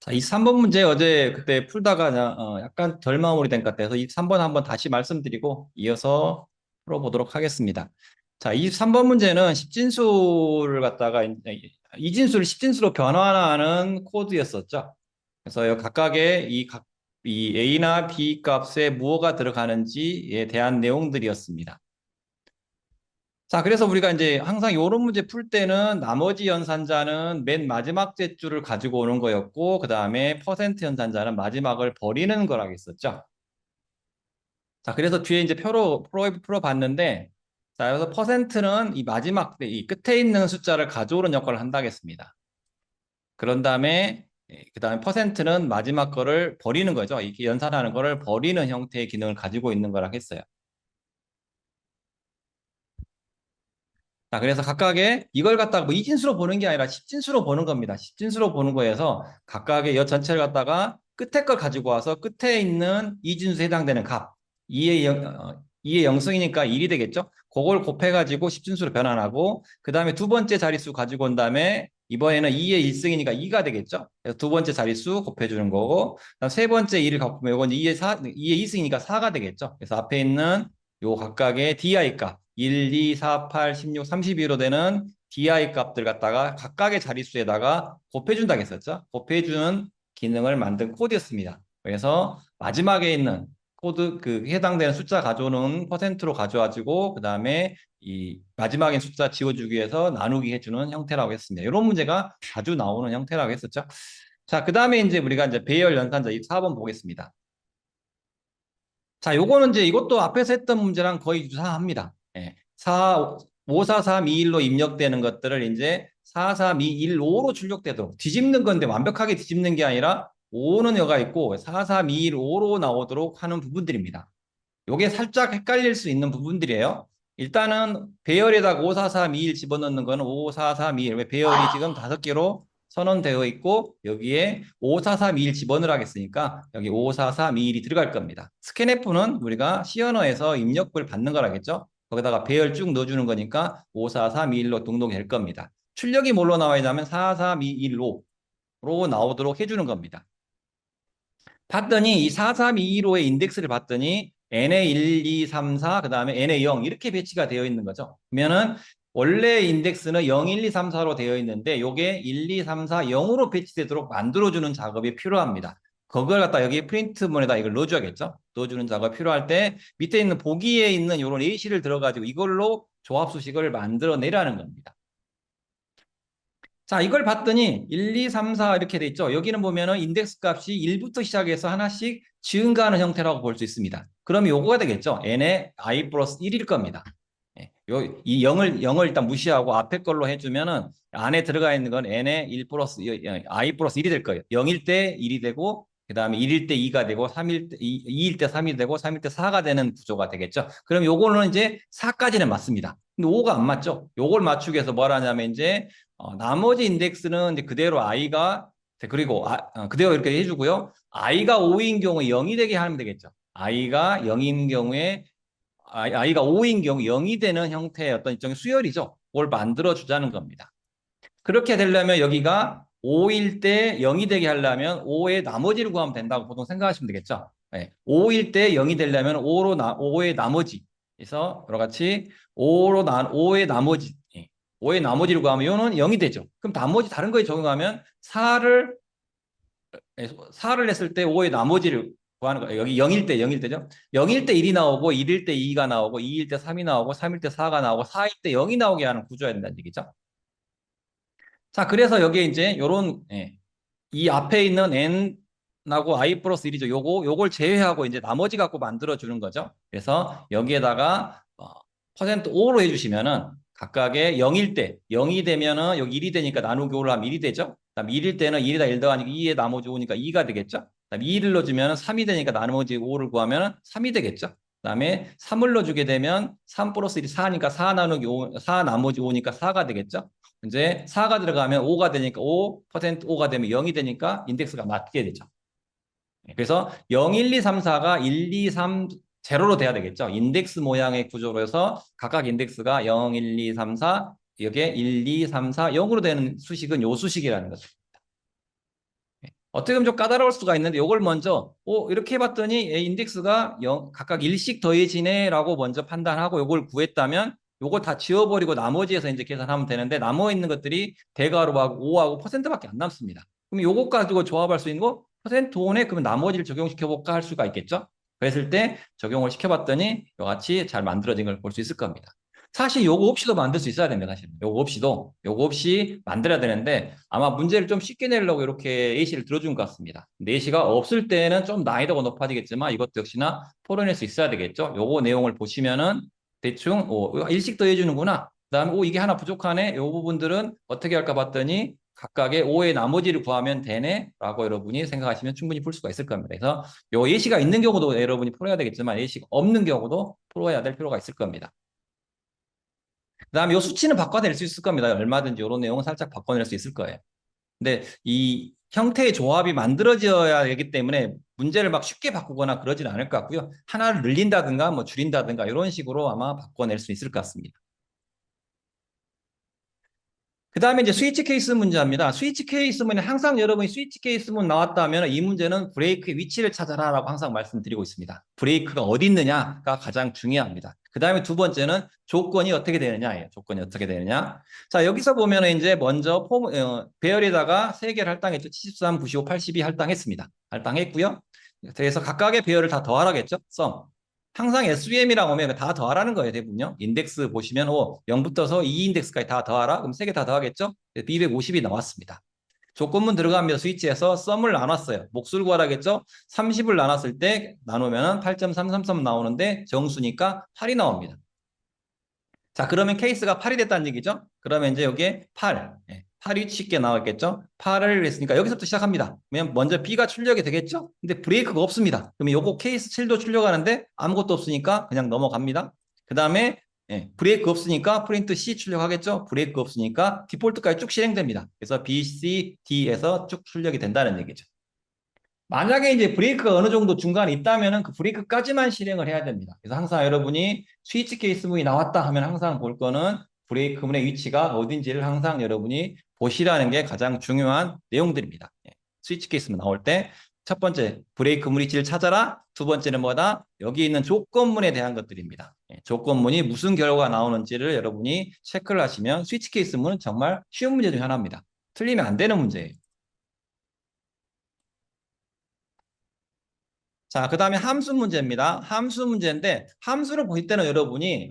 자, 이 3번 문제 어제 그때 풀다가 그냥 약간 덜 마무리된 것 같아서 이 3번 한번 다시 말씀드리고 이어서 풀어보도록 하겠습니다. 자, 이 3번 문제는 십진수를 갖다가 이진수를 십진수로 변환하는 코드였었죠. 그래서 각각의 이 A나 B 값에 무엇가 들어가는지에 대한 내용들이었습니다. 자, 그래서 우리가 이제 항상 이런 문제 풀 때는 나머지 연산자는 맨 마지막 째줄을 가지고 오는 거였고, 그 다음에 퍼센트 연산자는 마지막을 버리는 거라고 했었죠. 자, 그래서 뒤에 이제 풀어봤는데, 자, 여기서 퍼센트는 이 마지막, 이 끝에 있는 숫자를 가져오는 역할을 한다겠습니다. 그런 다음에, 그 다음에 퍼센트는 마지막 거를 버리는 거죠. 이렇게 연산하는 거를 버리는 형태의 기능을 가지고 있는 거라고 했어요. 자, 그래서 각각의 이걸 갖다가 뭐 이진수로 보는 게 아니라 십진수로 보는 겁니다. 십진수로 보는 거에서 각각의 여 전체를 갖다가 끝에 걸 가지고 와서 끝에 있는 이진수에 해당되는 값, 2의 영승이니까 1이 되겠죠? 그걸 곱해가지고 십진수로 변환하고, 그 다음에 두 번째 자릿수 가지고 온 다음에 이번에는 2의 1승이니까 2가 되겠죠? 그래서 두 번째 자릿수 곱해주는 거고, 그다음 세 번째 2를 곱하면 이건 2의 2승이니까 4가 되겠죠? 그래서 앞에 있는 요 각각의 DI 값, 1, 2, 4, 8, 16, 32로 되는 DI 값들 갖다가 각각의 자릿수에다가 곱해준다고 했었죠. 곱해주는 기능을 만든 코드였습니다. 그래서 마지막에 있는 코드 그 해당되는 숫자 가져오는 퍼센트로 가져와주고 그 다음에 이 마지막에 숫자 지워주기 위해서 나누기 해주는 형태라고 했습니다. 이런 문제가 자주 나오는 형태라고 했었죠. 자, 그 다음에 이제 우리가 이제 배열 연산자 이 4번 보겠습니다. 자, 요거는 이제 이것도 앞에서 했던 문제랑 거의 유사합니다. 예. 5, 4, 3, 2, 1로 입력되는 것들을 이제 4, 3, 2, 1, 5로 출력되도록 뒤집는 건데 완벽하게 뒤집는 게 아니라 5는 여가 있고 4, 3, 2, 1, 5로 나오도록 하는 부분들입니다. 요게 살짝 헷갈릴 수 있는 부분들이에요. 일단은 배열에다가 5, 4, 3, 2, 1 집어넣는 거는 5, 4, 3, 2, 1. 왜 배열이 지금 5개로 선언되어 있고 여기에 5, 4, 3, 2, 1 집어넣으라 했으니까 여기 5, 4, 3, 2, 1이 들어갈 겁니다. 스캔F는 우리가 시언어에서 입력을 받는 거라겠죠. 거기다가 배열 쭉 넣어주는 거니까 5, 4, 3, 2, 1로 등록이 될 겁니다. 출력이 뭘로 나와야 되냐면 4, 3, 2, 1로 나오도록 해주는 겁니다. 봤더니 이 4, 3, 2, 1호의 인덱스를 봤더니 NA 1, 2, 3, 4, 그 다음에 NA 0 이렇게 배치가 되어 있는 거죠. 그러면은 원래 인덱스는 0, 1, 2, 3, 4로 되어 있는데 요게 1, 2, 3, 4, 0으로 배치되도록 만들어주는 작업이 필요합니다. 그걸 갖다 여기 프린트문에다 이걸 넣어줘야겠죠. 넣어주는 작업이 필요할 때 밑에 있는 보기에 있는 이런 AC를 들어가지고 이걸로 조합 수식을 만들어내라는 겁니다. 자, 이걸 봤더니 1, 2, 3, 4 이렇게 돼 있죠. 여기는 보면은 인덱스 값이 1부터 시작해서 하나씩 증가하는 형태라고 볼 수 있습니다. 그럼 요거가 되겠죠. n의 i 플러스 1일 겁니다. 예, 이 0을 일단 무시하고 앞에 걸로 해주면은 안에 들어가 있는 건 n의 1 플러스 i 플러스 1이 될 거예요. 0일 때 1이 되고 그 다음에 1일 때 2가 되고 2일 때 3이 되고 3일 때 4가 되는 구조가 되겠죠. 그럼 요거는 이제 4까지는 맞습니다. 근데 5가 안 맞죠. 요걸 맞추기 위해서 뭘 하냐면 이제 나머지 인덱스는 이제 그대로 i가 그리고 그대로 이렇게 해주고요. i가 5인 경우에 0이 되게 하면 되겠죠. i가 0인 경우에 i가 5인 경우 0이 되는 형태의 어떤 일종의 수열이죠. 그걸 만들어 주자는 겁니다. 그렇게 되려면 여기가 5일 때 0이 되게 하려면 5의 나머지를 구하면 된다고 보통 생각하시면 되겠죠. 네. 5일 때 0이 되려면 5의 나머지. 그래서 여러 가지 5의 나머지. 5의 나머지를 구하면 이거는 0이 되죠. 그럼 나머지 다른 거에 적용하면 4를 했을 때 5의 나머지를 구하는 거예요. 여기 0일 때 0일 때죠. 0일 때 1이 나오고 1일 때 2가 나오고 2일 때 3이 나오고 3일 때 4가 나오고 4일 때 0이 나오게 하는 구조여야 된다는 얘기죠. 자, 그래서 여기에 이제 요런 이 앞에 있는 n하고 i 플러스 1이죠. 요걸 제외하고 이제 나머지 갖고 만들어 주는 거죠. 그래서 여기에다가 퍼센트 5로 해주시면은 각각의 0일 때 0이 되면은 여기 1이 되니까 나누기 5를 하면 1이 되죠. 그다음 1일 때는 1에다 1 더하니까 2에 나머지 5니까 2가 되겠죠. 그다음 2를 넣어주면 3이 되니까 나머지 5를 구하면 3이 되겠죠. 그다음에 3을 넣어주게 되면 3 플러스 1이 4니까 4 나누기 5, 4 나머지 5니까 4가 되겠죠. 이제 4가 들어가면 5가 되니까 5% 5가 되면 0이 되니까 인덱스가 맞게 되죠. 그래서 0, 1, 2, 3, 4가 1, 2, 3, 제로로 돼야 되겠죠. 인덱스 모양의 구조로 해서 각각 인덱스가 0, 1, 2, 3, 4 여기에 1, 2, 3, 4, 0으로 되는 수식은 요 수식이라는 거죠. 어떻게 보면 좀 까다로울 수가 있는데 이걸 먼저 이렇게 해봤더니 인덱스가 각각 일씩 더해지네라고 먼저 판단하고 이걸 구했다면 요거 다 지워버리고 나머지에서 이제 계산하면 되는데 남아 있는 것들이 대괄호하고 5하고 퍼센트밖에 안 남습니다. 그럼 요거 가지고 조합할 수 있는 거 퍼센트 5네 그러면 나머지를 적용시켜볼까 할 수가 있겠죠. 그랬을 때 적용을 시켜봤더니 이같이 잘 만들어진 걸 볼 수 있을 겁니다. 사실 요거 없이도 만들 수 있어야 됩니다. 사실 요거 없이 만들어야 되는데 아마 문제를 좀 쉽게 내려고 이렇게 A씨를 들어준 것 같습니다. 근데 A씨가 없을 때는 좀 난이도가 높아지겠지만 이것도 역시나 풀어낼 수 있어야 되겠죠. 요거 내용을 보시면은 대충 일씩 더해주는구나. 그다음에 이게 하나 부족하네. 요 부분들은 어떻게 할까 봤더니 각각의 5의 나머지를 구하면 되네 라고 여러분이 생각하시면 충분히 풀 수가 있을 겁니다. 그래서 요 예시가 있는 경우도 여러분이 풀어야 되겠지만 예시가 없는 경우도 풀어야 될 필요가 있을 겁니다. 그다음에 이 수치는 바꿔낼 수 있을 겁니다. 얼마든지 이런 내용은 살짝 바꿔낼 수 있을 거예요. 근데 이 형태의 조합이 만들어져야 되기 때문에 문제를 막 쉽게 바꾸거나 그러지는 않을 것 같고요. 하나를 늘린다든가 뭐 줄인다든가 이런 식으로 아마 바꿔낼 수 있을 것 같습니다. 그 다음에 이제 스위치 케이스 문제입니다. 스위치 케이스 문제 항상 여러분이 스위치 케이스 문 나왔다면 이 문제는 브레이크의 위치를 찾아라라고 항상 말씀드리고 있습니다. 브레이크가 어디 있느냐가 가장 중요합니다. 그 다음에 두 번째는 조건이 어떻게 되느냐예요. 조건이 어떻게 되느냐. 자, 여기서 보면은 이제 먼저 배열에다가 3개를 할당했죠. 73, 95, 82 할당했습니다. 할당했고요. 그래서 각각의 배열을 다 더하라겠죠. 썸. 항상 SVM이라고 하면 다 더하라는 거예요, 대부분요. 인덱스 보시면 0부터서 2인덱스까지 다 더하라. 그럼 3개 다 더하겠죠? 250이 나왔습니다. 조건문 들어가면 스위치에서 썸을 나눴어요. 몫을 구하라겠죠? 30을 나눴을 때 나누면 8.333 나오는데 정수니까 8이 나옵니다. 자, 그러면 케이스가 8이 됐다는 얘기죠? 그러면 이제 여기에 8. 8이 쉽게 나왔겠죠? 8을 했으니까 여기서부터 시작합니다. 그러면 먼저 B가 출력이 되겠죠? 근데 브레이크가 없습니다. 그러면 요거 케이스 7도 출력하는데 아무것도 없으니까 그냥 넘어갑니다. 그 다음에 브레이크 없으니까 프린트 C 출력하겠죠? 브레이크 없으니까 디폴트까지 쭉 실행됩니다. 그래서 B, C, D에서 쭉 출력이 된다는 얘기죠. 만약에 이제 브레이크가 어느 정도 중간에 있다면은 그 브레이크까지만 실행을 해야 됩니다. 그래서 항상 여러분이 스위치 케이스 문이 나왔다 하면 항상 볼 거는 브레이크 문의 위치가 어딘지를 항상 여러분이 보시라는 게 가장 중요한 내용들입니다. 스위치 케이스 문 나올 때 첫 번째 브레이크 문 위치를 찾아라. 두 번째는 뭐다? 여기 있는 조건문에 대한 것들입니다. 조건문이 무슨 결과가 나오는지를 여러분이 체크를 하시면 스위치 케이스 문은 정말 쉬운 문제 중 하나입니다. 틀리면 안 되는 문제예요. 자, 그 다음에 함수 문제입니다. 함수 문제인데 함수를 보실 때는 여러분이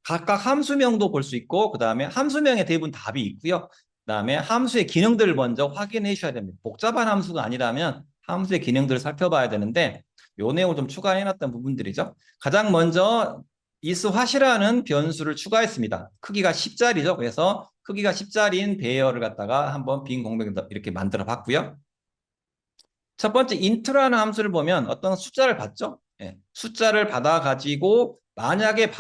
각각 함수명도 볼 수 있고 그 다음에 함수명에 대부분 답이 있고요. 그 다음에 함수의 기능들을 먼저 확인해 주셔야 됩니다. 복잡한 함수가 아니라면 함수의 기능들을 살펴봐야 되는데 요 내용을 좀 추가해 놨던 부분들이죠. 가장 먼저 isWhat이라는 변수를 추가했습니다. 크기가 10짜리죠. 그래서 크기가 10짜리인 배열을 갖다가 한번 빈 공백 이렇게 만들어 봤고요. 첫 번째 인트라는 함수를 보면 어떤 숫자를 받죠. 숫자를 받아가지고 만약에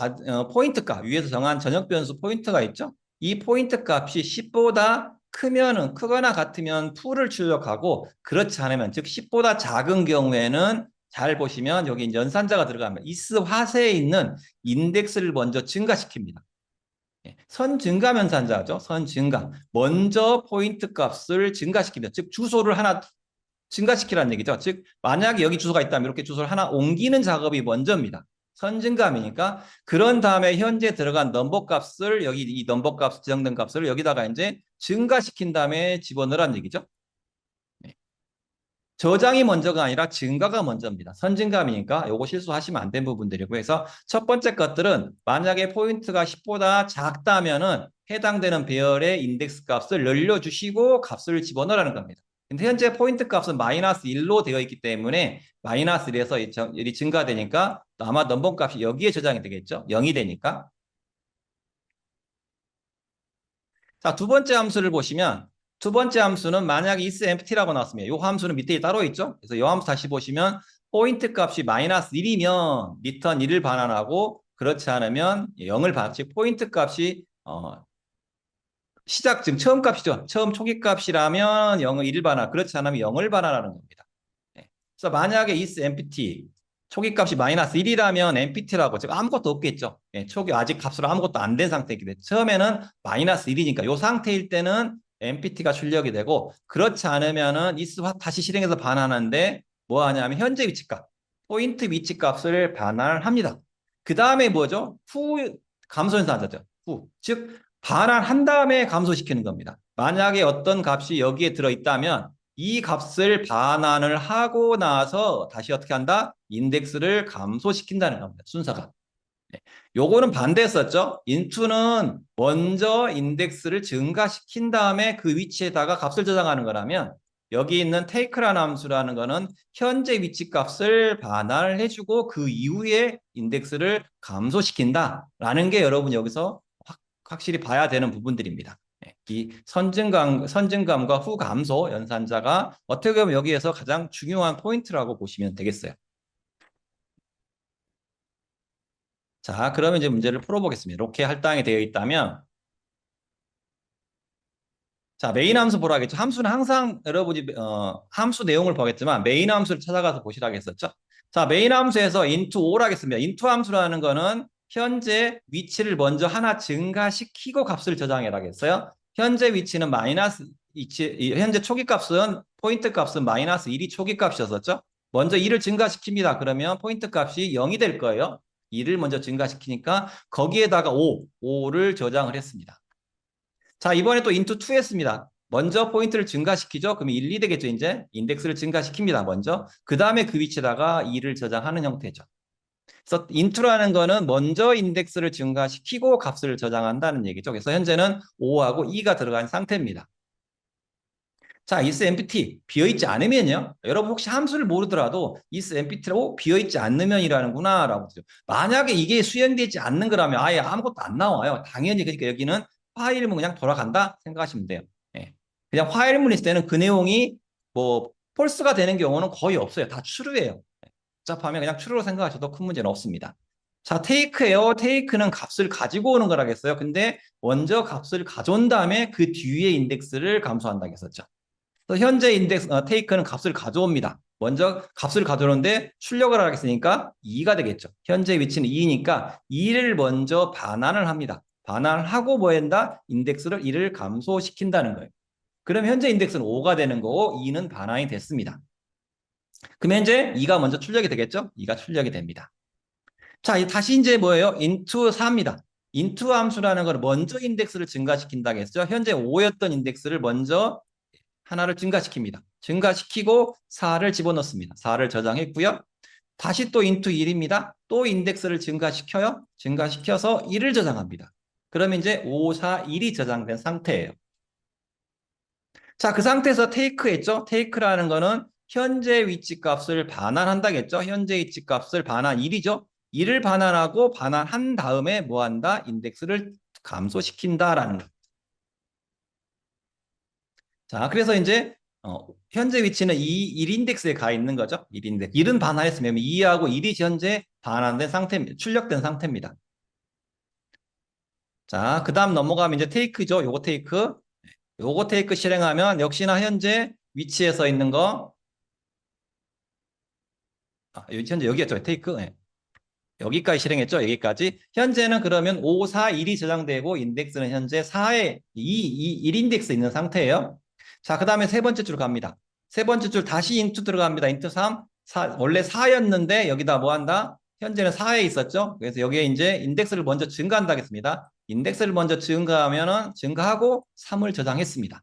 포인트 값 위에서 정한 전역 변수 포인트가 있죠. 이 포인트 값이 10보다 크면은 크거나 같으면 풀을 출력하고 그렇지 않으면 즉 10보다 작은 경우에는 잘 보시면 여기 연산자가 들어가면 is 화세에 있는 인덱스를 먼저 증가시킵니다. 선 증가 연산자죠. 선 증가. 먼저 포인트 값을 증가시킵니다. 즉 주소를 하나 증가시키라는 얘기죠. 즉 만약에 여기 주소가 있다면 이렇게 주소를 하나 옮기는 작업이 먼저입니다. 선증감이니까 그런 다음에 현재 들어간 넘버 값을 여기 이 넘버 값 지정된 값을 여기다가 이제 증가시킨 다음에 집어넣으라는 얘기죠. 저장이 먼저가 아니라 증가가 먼저입니다. 선증감이니까 요거 실수하시면 안 된 부분들이고 해서 첫 번째 것들은 만약에 포인트가 10보다 작다면은 해당되는 배열의 인덱스 값을 늘려주시고 값을 집어넣으라는 겁니다. 근데 현재 포인트 값은 마이너스 1로 되어 있기 때문에 마이너스 1에서 이 증가되니까 아마 넘버 값이 여기에 저장이 되겠죠. 0이 되니까. 자, 두 번째 함수를 보시면 두 번째 함수는 만약 isEmpty라고 나왔습니다. 이 함수는 밑에 따로 있죠. 그래서 이 함수 다시 보시면 포인트 값이 마이너스 1이면 리턴 1을 반환하고 그렇지 않으면 0을 반환. 즉 포인트 값이 시작 지금 처음 값이죠. 처음 초기 값이라면 0을 1을 반환. 그렇지 않으면 0을 반환하는 겁니다. 그래서 만약에 isEmpty 초기 값이 마이너스 1이라면 empty라고 즉 아무것도 없겠죠. 초기 아직 값으로 아무것도 안 된 상태이기 때문에 처음에는 마이너스 1이니까 이 상태일 때는 MPT가 출력이 되고 그렇지 않으면은 is 다시 실행해서 반환하는데 뭐 하냐면 현재 위치값, 포인트 위치값을 반환합니다. 그 다음에 뭐죠? 후 감소연산하죠. 후. 즉 반환한 다음에 감소시키는 겁니다. 만약에 어떤 값이 여기에 들어있다면 이 값을 반환을 하고 나서 다시 어떻게 한다? 인덱스를 감소시킨다는 겁니다. 순서가. 네. 요거는 반대했었죠. 인투는 먼저 인덱스를 증가시킨 다음에 그 위치에다가 값을 저장하는 거라면 여기 있는 take라는 함수라는 거는 현재 위치 값을 반환을 해주고 그 이후에 인덱스를 감소시킨다라는 게 여러분 여기서 확실히 봐야 되는 부분들입니다. 네. 이 선증감과 후감소 연산자가 어떻게 보면 여기에서 가장 중요한 포인트라고 보시면 되겠어요. 자, 그러면 이제 문제를 풀어보겠습니다. 이렇게 할당이 되어 있다면, 자, 메인 함수 보라 하겠죠. 함수는 항상 여러분이, 함수 내용을 보겠지만, 메인 함수를 찾아가서 보시라고 했었죠. 자, 메인 함수에서 into 5라 하겠습니다. into 함수라는 거는 현재 위치를 먼저 하나 증가시키고 값을 저장해라 하겠어요. 현재 위치는 마이너스, 현재 초기 값은, 포인트 값은 마이너스 1이 초기 값이었었죠. 먼저 1을 증가시킵니다. 그러면 포인트 값이 0이 될 거예요. 2를 먼저 증가시키니까 거기에다가 5를 저장을 했습니다. 자, 이번에 또 into 2 했습니다. 먼저 포인트를 증가시키죠. 그러면 1, 2 되겠죠, 이제. 인덱스를 증가시킵니다, 먼저. 그 다음에 그 위치에다가 2를 저장하는 형태죠. 그래서 into라는 거는 먼저 인덱스를 증가시키고 값을 저장한다는 얘기죠. 그래서 현재는 5하고 2가 들어간 상태입니다. 자, is empty 비어있지 않으면요. 여러분 혹시 함수를 모르더라도 is empty라고 비어있지 않으면이라는구나 라고 하죠. 만약에 이게 수행되지 않는 거라면 아예 아무것도 안 나와요. 당연히 그러니까 여기는 파일문 그냥 돌아간다 생각하시면 돼요. 예. 그냥 파일문이 있을 때는 그 내용이 뭐 폴스가 되는 경우는 거의 없어요. 다 true예요. 복잡하면 그냥 true로 생각하셔도 큰 문제는 없습니다. 자, take예요. take는 값을 가지고 오는 거라겠어요. 근데 먼저 값을 가져온 다음에 그 뒤에 인덱스를 감소한다고 했었죠. 현재 인덱스 테이크는 값을 가져옵니다. 먼저 값을 가져오는데 출력을 하겠으니까 2가 되겠죠. 현재 위치는 2니까 2를 먼저 반환을 합니다. 반환을 하고 뭐 한다? 인덱스를 1을 감소시킨다는 거예요. 그럼 현재 인덱스는 5가 되는 거고 2는 반환이 됐습니다. 그럼 현재 2가 먼저 출력이 되겠죠? 2가 출력이 됩니다. 자, 다시 이제 뭐예요? into 4입니다. into 함수라는 걸 먼저 인덱스를 증가시킨다고 했죠. 현재 5였던 인덱스를 먼저 하나를 증가시킵니다. 증가시키고 4를 집어넣습니다. 4를 저장했고요. 다시 또 into 1입니다. 또 인덱스를 증가시켜요. 증가시켜서 1을 저장합니다. 그러면 이제 5, 4, 1이 저장된 상태예요. 자, 그 상태에서 take 했죠. take라는 거는 현재 위치 값을 반환한다겠죠. 현재 위치 값을 반환 1이죠. 1을 반환하고 반환한 다음에 뭐 한다? 인덱스를 감소시킨다라는 거. 자, 그래서 이제 현재 위치는 1인덱스에 가 있는 거죠. 1인덱스. 1은 반환했으면 2하고 1이 현재 반환된 상태입니다. 출력된 상태입니다. 자, 그 다음 넘어가면 이제 테이크죠. 요거 테이크. 요거 테이크 실행하면 역시나 현재 위치에 서 있는 거. 현재 여기였죠. 테이크. 네. 여기까지 실행했죠. 여기까지. 현재는 그러면 5, 4, 1이 저장되고 인덱스는 현재 4에 1인덱스 있는 상태예요. 자, 그 다음에 세 번째 줄 갑니다. 세 번째 줄 다시 인투 들어갑니다. 인투 3. 원래 4였는데 여기다 뭐 한다? 현재는 4에 있었죠. 그래서 여기에 이제 인덱스를 먼저 증가한다 하겠습니다. 인덱스를 먼저 증가하면은 증가하고 3을 저장했습니다.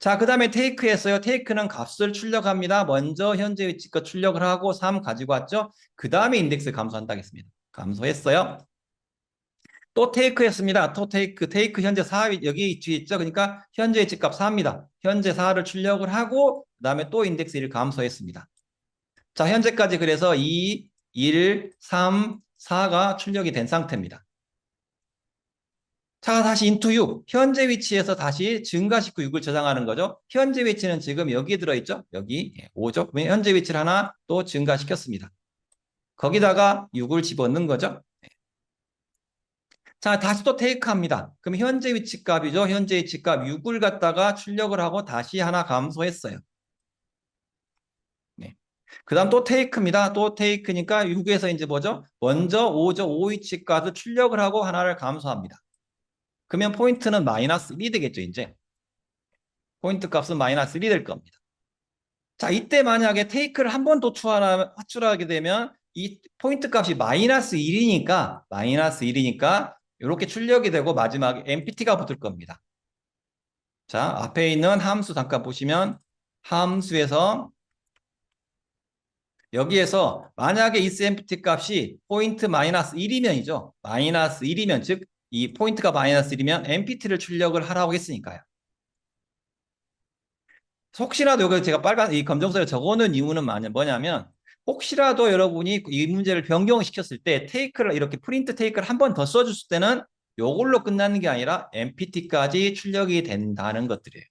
자, 그 다음에 테이크 했어요. 테이크는 값을 출력합니다. 먼저 현재 위치껏 출력을 하고 3 가지고 왔죠. 그 다음에 인덱스 감소한다 하겠습니다. 감소했어요. 또 테이크 했습니다. 또 테이크 현재 4 여기 위치에 있죠. 그러니까 현재 위치값 4입니다. 현재 4를 출력을 하고 그 다음에 또 인덱스 1을 감소했습니다. 자, 현재까지 그래서 2, 1, 3, 4가 출력이 된 상태입니다. 자, 다시 into 6. 현재 위치에서 다시 증가시키고 6을 저장하는 거죠. 현재 위치는 지금 여기에 들어있죠. 여기 5죠. 현재 위치를 하나 또 증가시켰습니다. 거기다가 6을 집어넣는 거죠. 자, 다시 또 테이크합니다. 그럼 현재 위치 값이죠. 현재 위치 값 6을 갖다가 출력을 하고 다시 하나 감소했어요. 네. 그 다음 또 테이크입니다. 또 테이크니까 6에서 이제 뭐죠? 먼저 5죠. 5 위치 값을 출력을 하고 하나를 감소합니다. 그러면 포인트는 마이너스 1이 되겠죠, 이제. 포인트 값은 마이너스 1이 될 겁니다. 자, 이때 만약에 테이크를 한 번 더 호출하게 되면 이 포인트 값이 마이너스 1이니까 이렇게 출력이 되고 마지막에 empty가 붙을 겁니다. 자, 앞에 있는 함수 잠깐 보시면 함수에서 여기에서 만약에 isEmpty 값이 포인트 마이너스 1이면이죠. 마이너스 1이면 즉 이 포인트가 마이너스 1이면 empty를 출력을 하라고 했으니까요. 혹시라도 여기 제가 빨간 이 검정색을 적어놓은 이유는 뭐냐면 혹시라도 여러분이 이 문제를 변경시켰을 때 테이크를 이렇게 프린트 테이크를 한 번 더 써줬을 때는 요걸로 끝나는 게 아니라 empty까지 출력이 된다는 것들이에요.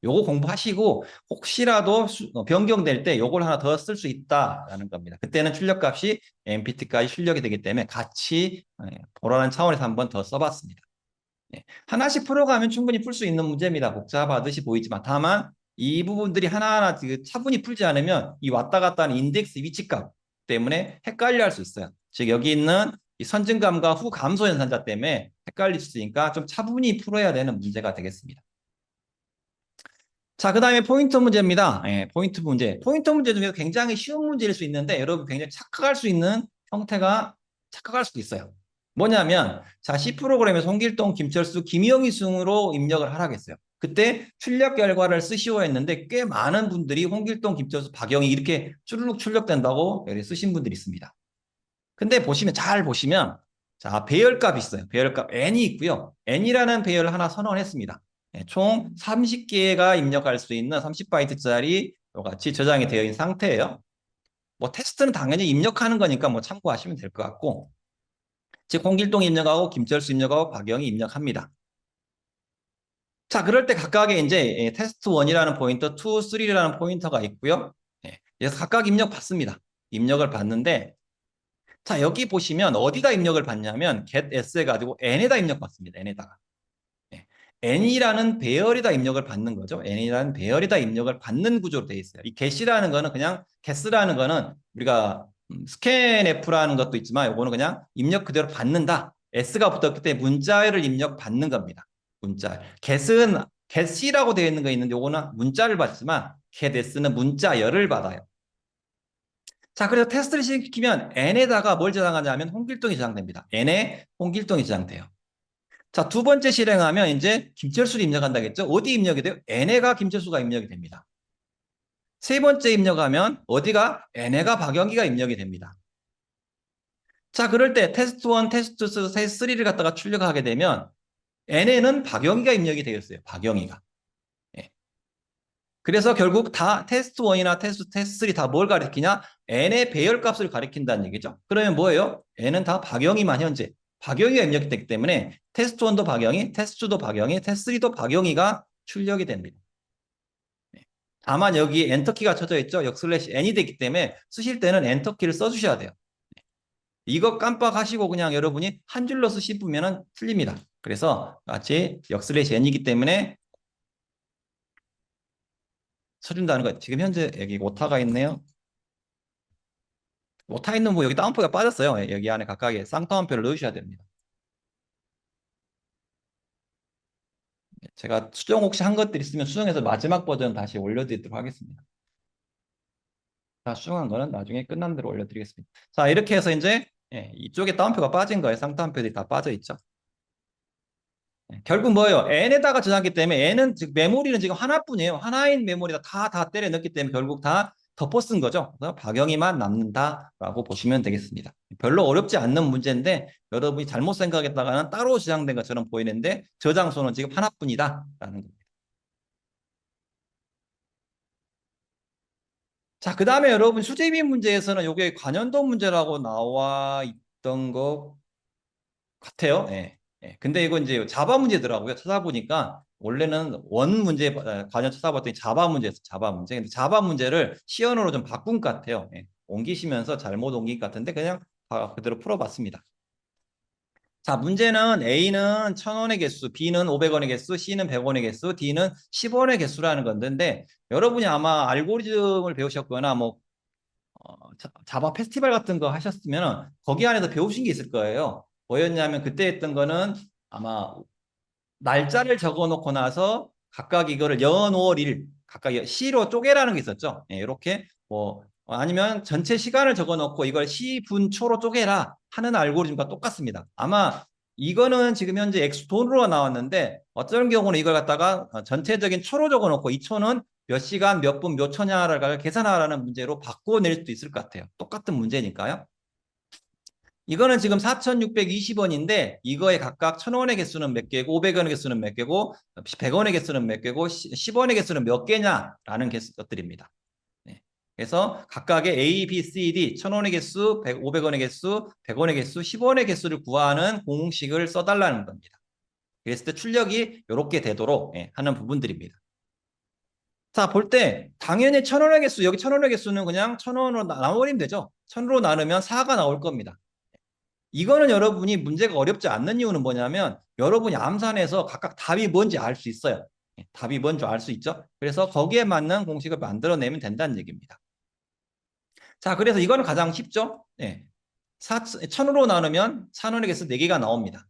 요거 공부하시고 혹시라도 변경될 때 요걸 하나 더 쓸 수 있다라는 겁니다. 그때는 출력값이 empty까지 출력이 되기 때문에 같이 보라는 차원에서 한 번 더 써봤습니다. 하나씩 풀어가면 충분히 풀 수 있는 문제입니다. 복잡하듯이 보이지만 다만 이 부분들이 하나하나 차분히 풀지 않으면 이 왔다 갔다 하는 인덱스 위치값 때문에 헷갈려 할 수 있어요. 즉 여기 있는 이 선증감과 후 감소 현상자 때문에 헷갈릴 수 있으니까 좀 차분히 풀어야 되는 문제가 되겠습니다. 자, 그 다음에 포인터 문제입니다. 포인트 문제. 포인터 문제 중에서 굉장히 쉬운 문제일 수 있는데 여러분 굉장히 착각할 수 있는 형태가 착각할 수도 있어요. 뭐냐면 자, C 프로그램에서 홍길동, 김철수, 김영희 순으로 입력을 하라고 했어요. 그때 출력 결과를 쓰시오 했는데 꽤 많은 분들이 홍길동, 김철수, 박영희 이렇게 쭈르륵 출력된다고 여기 쓰신 분들이 있습니다. 근데 잘 보시면 자, 배열값이 있어요. 배열값 n이 있고요. n이라는 배열을 하나 선언했습니다. 총 30개가 입력할 수 있는 30바이트짜리 같이 저장이 되어 있는 상태예요. 뭐 테스트는 당연히 입력하는 거니까 뭐 참고하시면 될 것 같고 즉 홍길동 입력하고 김철수 입력하고 박영희 입력합니다. 자, 그럴 때 각각의 이제 테스트 1이라는 포인터, 2, 3라는 포인터가 있고요. 그래서 각각 입력 받습니다. 입력을 받는데 자, 여기 보시면 어디다 입력을 받냐면 get 해가지고 n에다 입력 받습니다. n에다가. n이라는 배열에다 입력을 받는 거죠. n이라는 배열에다 입력을 받는 구조로 되어 있어요. 이 get이라는 거는 그냥 get라는 거는 우리가 scanf라는 것도 있지만 이거는 그냥 입력 그대로 받는다. s가 붙었기 때문에 문자를 입력 받는 겁니다. 문자. get은 get이라고 되어 있는 거 있는데 이거는 문자를 받지만 getS는 문자열을 받아요. 자, 그래서 테스트를 시키면 n에다가 뭘 저장하냐면 홍길동이 저장됩니다. n에 홍길동이 저장돼요. 자, 두 번째 실행하면 이제 김철수를 입력한다겠죠? 어디 입력이 돼요? n에가 김철수가 입력이 됩니다. 세 번째 입력하면 어디가 n에가 박영기가 입력이 됩니다. 자, 그럴 때 테스트 1, 테스트 2, 테스트 3를 갖다가 출력하게 되면 n에는 박영기가 입력이 되었어요. 박영기가. 예. 그래서 결국 다 테스트 1이나 테스트 3 다 뭘 가리키냐? n의 배열값을 가리킨다는 얘기죠. 그러면 뭐예요? n은 다 박영희만 현재. 박영희가 입력됐기 때문에 테스트 1도 박영희, 테스트 2도 박영희, 테스트 3도 박영희가 출력이 됩니다. 다만 여기 엔터키가 쳐져 있죠. 역슬래시 n이 되기 때문에 쓰실 때는 엔터키를 써주셔야 돼요. 이거 깜빡하시고 그냥 여러분이 한 줄로 쓰시면 틀립니다. 그래서 마치 역슬래시 n이기 때문에 써준다는 거예요. 지금 현재 여기 오타가 있네요. 오타 있는 부 여기 다운표가 빠졌어요. 여기 안에 각각의 쌍따옴표를 넣으셔야 됩니다. 제가 수정 혹시 한 것들 있으면 수정해서 마지막 버전 다시 올려드리도록 하겠습니다. 자, 수정한 거는 나중에 끝난 대로 올려드리겠습니다. 자, 이렇게 해서 이제 이쪽에 따옴표가 빠진 거예요. 쌍따옴표들이 다 빠져 있죠. 결국 뭐예요? n에다가 저장하기 때문에 n은 즉 메모리는 지금 하나뿐이에요. 하나인 메모리다 다 때려 넣기 때문에 결국 다 덮어 쓴 거죠. 그래서 박영희만 남는다라고 보시면 되겠습니다. 별로 어렵지 않는 문제인데 여러분이 잘못 생각했다가는 따로 저장된 것처럼 보이는데 저장소는 지금 하나뿐이다라는 겁니다. 자, 그 다음에 여러분 수제비 문제에서는 이게 관연도 문제라고 나와 있던 것 같아요. 예. 예. 근데 이거 이제 자바 문제더라고요. 찾아보니까 원래는 원 문제 관련 찾아봤더니 자바 문제였어요. 자바 문제. 근데 자바 문제를 시연어로 좀 바꾼 것 같아요. 예. 옮기시면서 잘못 옮긴 것 같은데 그냥 그대로 풀어봤습니다. 자, 문제는 A는 1,000원의 개수, B는 500원의 개수, C는 100원의 개수, D는 10원의 개수라는 건데 여러분이 아마 알고리즘을 배우셨거나 뭐 자바 페스티벌 같은 거 하셨으면 거기 안에서 배우신 게 있을 거예요. 뭐였냐면 그때 했던 거는 아마 날짜를 적어 놓고 나서 각각 이거를 연, 월, 일 각각 시로 쪼개라는 게 있었죠. 예, 이렇게 뭐 아니면 전체 시간을 적어놓고 이걸 시, 분, 초로 쪼개라 하는 알고리즘과 똑같습니다. 아마 이거는 지금 현재 액수 돈으로 나왔는데 어떤 경우는 이걸 갖다가 전체적인 초로 적어놓고 이 초는 몇 시간, 몇 분, 몇 초냐를 계산하라는 문제로 바꿔낼 수도 있을 것 같아요. 똑같은 문제니까요. 이거는 지금 4,620원인데 이거에 각각 1,000원의 개수는 몇 개고 500원의 개수는 몇 개고 100원의 개수는 몇 개고 10원의 개수는 몇 개냐라는 것들입니다. 네. 그래서 각각의 A, B, C, D 1,000원의 개수, 500원의 개수, 100원의 개수, 10원의 개수를 구하는 공식을 써달라는 겁니다. 그랬을 때 출력이 이렇게 되도록 하는 부분들입니다. 자, 볼 때 당연히 1,000원의 개수, 여기 1,000원의 개수는 그냥 1,000원으로 나눠버리면 되죠. 1,000으로 나누면 4가 나올 겁니다. 이거는 여러분이 문제가 어렵지 않는 이유는 뭐냐면 여러분이 암산해서 각각 답이 뭔지 알 수 있어요. 답이 뭔지 알 수 있죠. 그래서 거기에 맞는 공식을 만들어내면 된다는 얘기입니다. 자, 그래서 이거는 가장 쉽죠. 1,000으로 나누면 1,000원의 개수 4개가 나옵니다.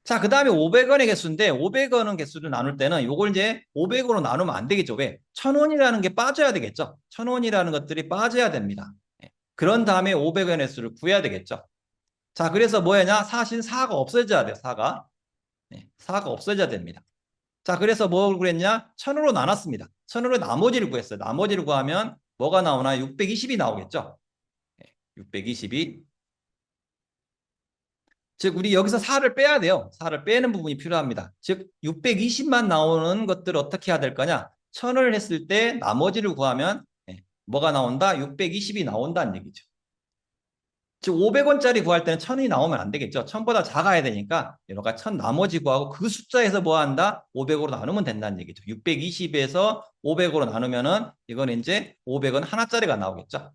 자, 그 다음에 500원의 개수인데 500원의 개수를 나눌 때는 이걸 이제 500으로 나누면 안 되겠죠. 왜? 1,000원이라는 게 빠져야 되겠죠. 1,000원이라는 것들이 빠져야 됩니다. 그런 다음에 500원의 개수를 구해야 되겠죠. 자, 그래서 뭐냐? 사실 4가 없어져야 돼요. 4가. 4가 없어져야 됩니다. 자, 그래서 뭘 그랬냐? 1,000으로 나눴습니다. 1,000으로 나머지를 구했어요. 나머지를 구하면 뭐가 나오나? 620이 나오겠죠. 620이. 즉, 우리 여기서 4를 빼야 돼요. 4를 빼는 부분이 필요합니다. 즉, 620만 나오는 것들을 어떻게 해야 될 거냐? 1,000을 했을 때 나머지를 구하면 뭐가 나온다? 620이 나온다는 얘기죠. 즉 500원짜리 구할 때는 1,000이 나오면 안 되겠죠. 1,000보다 작아야 되니까 이렇게 1,000 나머지 구하고 그 숫자에서 뭐 한다? 500으로 나누면 된다는 얘기죠. 620에서 500으로 나누면은 이건 이제 500원 하나짜리가 나오겠죠.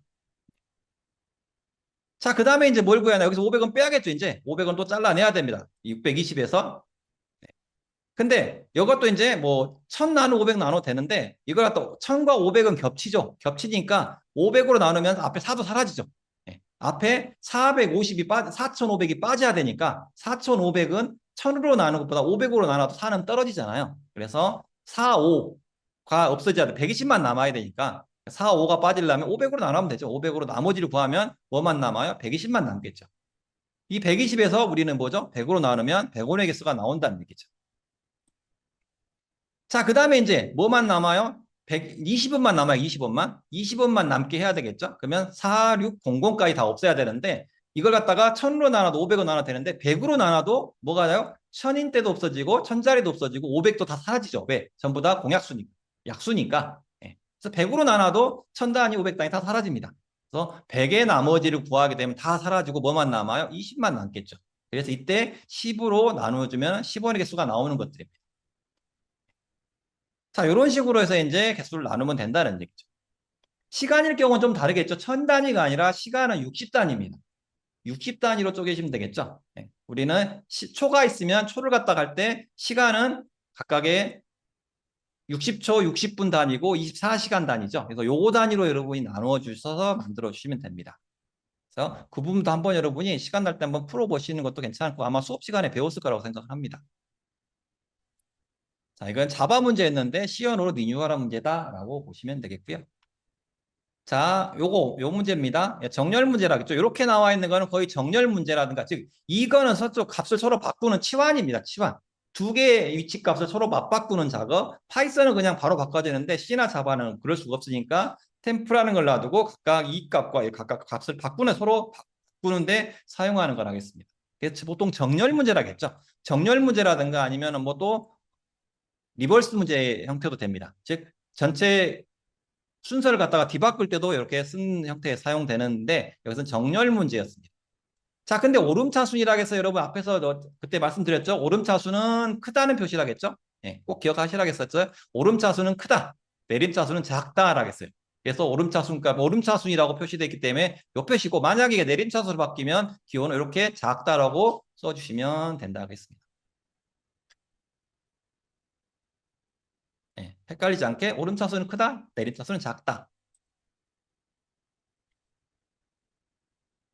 자, 그 다음에 이제 뭘 구해야 하나? 여기서 500원 빼야겠죠. 이제 500원 또 잘라내야 됩니다. 620에서. 근데 이것도 이제 뭐 1,000 나누 500 나눠도 되는데 이걸 갖다 1,000과 500은 겹치죠. 겹치니까 500으로 나누면 앞에 4도 사라지죠. 앞에 450이 4,500이 빠져야 되니까 4,500은 1,000으로 나누는 것보다 500으로 나눠도 4는 떨어지잖아요. 그래서 4, 5가 없어져야 돼. 120만 남아야 되니까 4, 5가 빠지려면 500으로 나누면 되죠. 500으로 나머지를 구하면 뭐만 남아요? 120만 남겠죠. 이 120에서 우리는 뭐죠? 100으로 나누면 100원의 개수가 나온다는 얘기죠. 자, 그 다음에 이제 뭐만 남아요? 120원만 남아요. 20원만. 20원만 남게 해야 되겠죠? 그러면 4600까지 다 없애야 되는데 이걸 갖다가 1,000으로 나눠도 500원 나눠도 되는데 100으로 나눠도 뭐가 나요? 1,000인 때도 없어지고 1,000짜리도 없어지고 500도 다 사라지죠. 왜? 전부 다 공약수니까. 약수니까. 그래서 100으로 나눠도 1,000단위, 500단위 다 사라집니다. 그래서 100의 나머지를 구하게 되면 다 사라지고 뭐만 남아요? 20만 남겠죠. 그래서 이때 10으로 나눠주면 10원의 개수가 나오는 것들입니다. 자, 이런 식으로 해서 이제 개수를 나누면 된다는 얘기죠. 시간일 경우는 좀 다르겠죠. 1,000단위가 아니라 시간은 60단위입니다. 60단위로 쪼개시면 되겠죠. 우리는 초가 있으면 초를 갖다 갈 때 시간은 각각의 60초, 60분 단위고 24시간 단위죠. 그래서 요거 단위로 여러분이 나누어 주셔서 만들어 주시면 됩니다. 그래서 그 부분도 한번 여러분이 시간 날 때 한번 풀어보시는 것도 괜찮고 아마 수업 시간에 배웠을 거라고 생각합니다. 자, 이건 자바 문제였는데 시연으로 리뉴얼한 문제다라고 보시면 되겠고요. 자, 요 문제입니다. 정렬 문제라겠죠. 이렇게 나와 있는 거는 거의 정렬 문제라든가, 즉, 이거는 서쪽 값을 서로 바꾸는 치환입니다. 치환. 두 개의 위치 값을 서로 맞바꾸는 작업. 파이썬은 그냥 바로 바꿔지는데 C나 자바는 그럴 수가 없으니까 템프라는 걸 놔두고 각각 이 값과 각각 값을 서로 바꾸는데 사용하는 걸 하겠습니다. 그래서 보통 정렬 문제라겠죠. 정렬 문제라든가 아니면 뭐 또 리버스 문제 형태도 됩니다. 즉, 전체 순서를 갖다가 뒤바꿀 때도 이렇게 쓴 형태에 사용되는데 여기서는 정렬 문제였습니다. 자, 근데 오름차순이라고 해서 여러분 앞에서 그때 말씀드렸죠. 오름차순은 크다는 표시라겠죠. 꼭 기억하시라겠었죠. 오름차순은 크다, 내림차순은 작다라고 했어요. 그래서 오름차순값, 오름차순이라고 표시되어 있기 때문에 요 표시고, 만약에 이게 내림차순으로 바뀌면 기호는 이렇게 작다라고 써주시면 된다고 했습니다. 헷갈리지 않게 오름차순은 크다, 내림차순은 작다.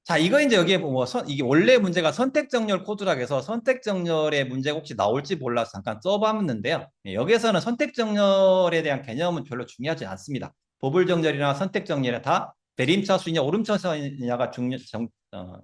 자, 이거 이제 여기에 뭐, 이게 원래 문제가 선택정렬 코드라고 해서 선택정렬의 문제가 혹시 나올지 몰라서 잠깐 써봤는데요. 여기에서는 선택정렬에 대한 개념은 별로 중요하지 않습니다. 보불정렬이나 선택정렬이 다 내림차수냐 오름차수냐가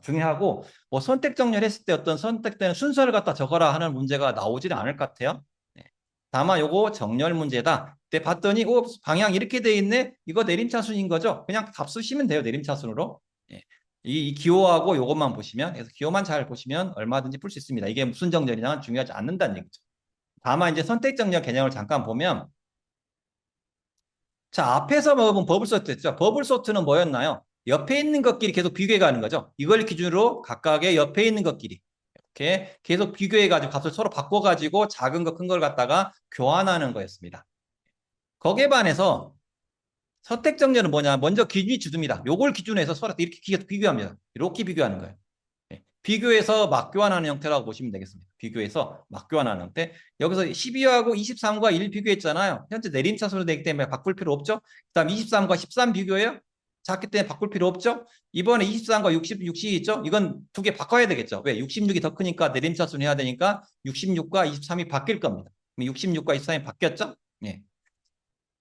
중요하고, 뭐 선택정렬 했을 때 어떤 선택되는 순서를 갖다 적어라 하는 문제가 나오지는 않을 것 같아요. 네. 다만 요거 정렬 문제다. 그때 봤더니, 방향 이렇게 돼 있네? 이거 내림차순인 거죠? 그냥 답 쓰시면 돼요, 내림차순으로. 예. 이 기호하고 요것만 보시면, 그래서 기호만 잘 보시면 얼마든지 풀 수 있습니다. 이게 무슨 정렬이냐 중요하지 않는다는 얘기죠. 다만 이제 선택 정렬 개념을 잠깐 보면, 자, 앞에서 먹어본 버블 소트 했죠. 버블 소트는 뭐였나요? 옆에 있는 것끼리 계속 비교해 가는 거죠. 이걸 기준으로 각각의 옆에 있는 것끼리 이렇게 계속 비교해 가지고 값을 서로 바꿔 가지고 작은 거 큰 걸 갖다가 교환하는 거였습니다. 거기에 반해서 선택 정렬은 뭐냐? 먼저 기준이 주듭니다. 요걸 기준으로 해서 서로 이렇게 비교합니다. 이렇게 비교하는 거예요. 비교해서 맞교환하는 형태라고 보시면 되겠습니다. 비교해서 맞교환하는 형태. 여기서 12하고 23과 1 비교했잖아요. 현재 내림차순으로 되기 때문에 바꿀 필요 없죠. 그다음 23과 13 비교해요. 작기 때문에 바꿀 필요 없죠. 이번에 23과 60이 있죠. 이건 두 개 바꿔야 되겠죠. 왜? 66이 더 크니까 내림차순 해야 되니까 66과 23이 바뀔 겁니다. 66과 23이 바뀌었죠. 예.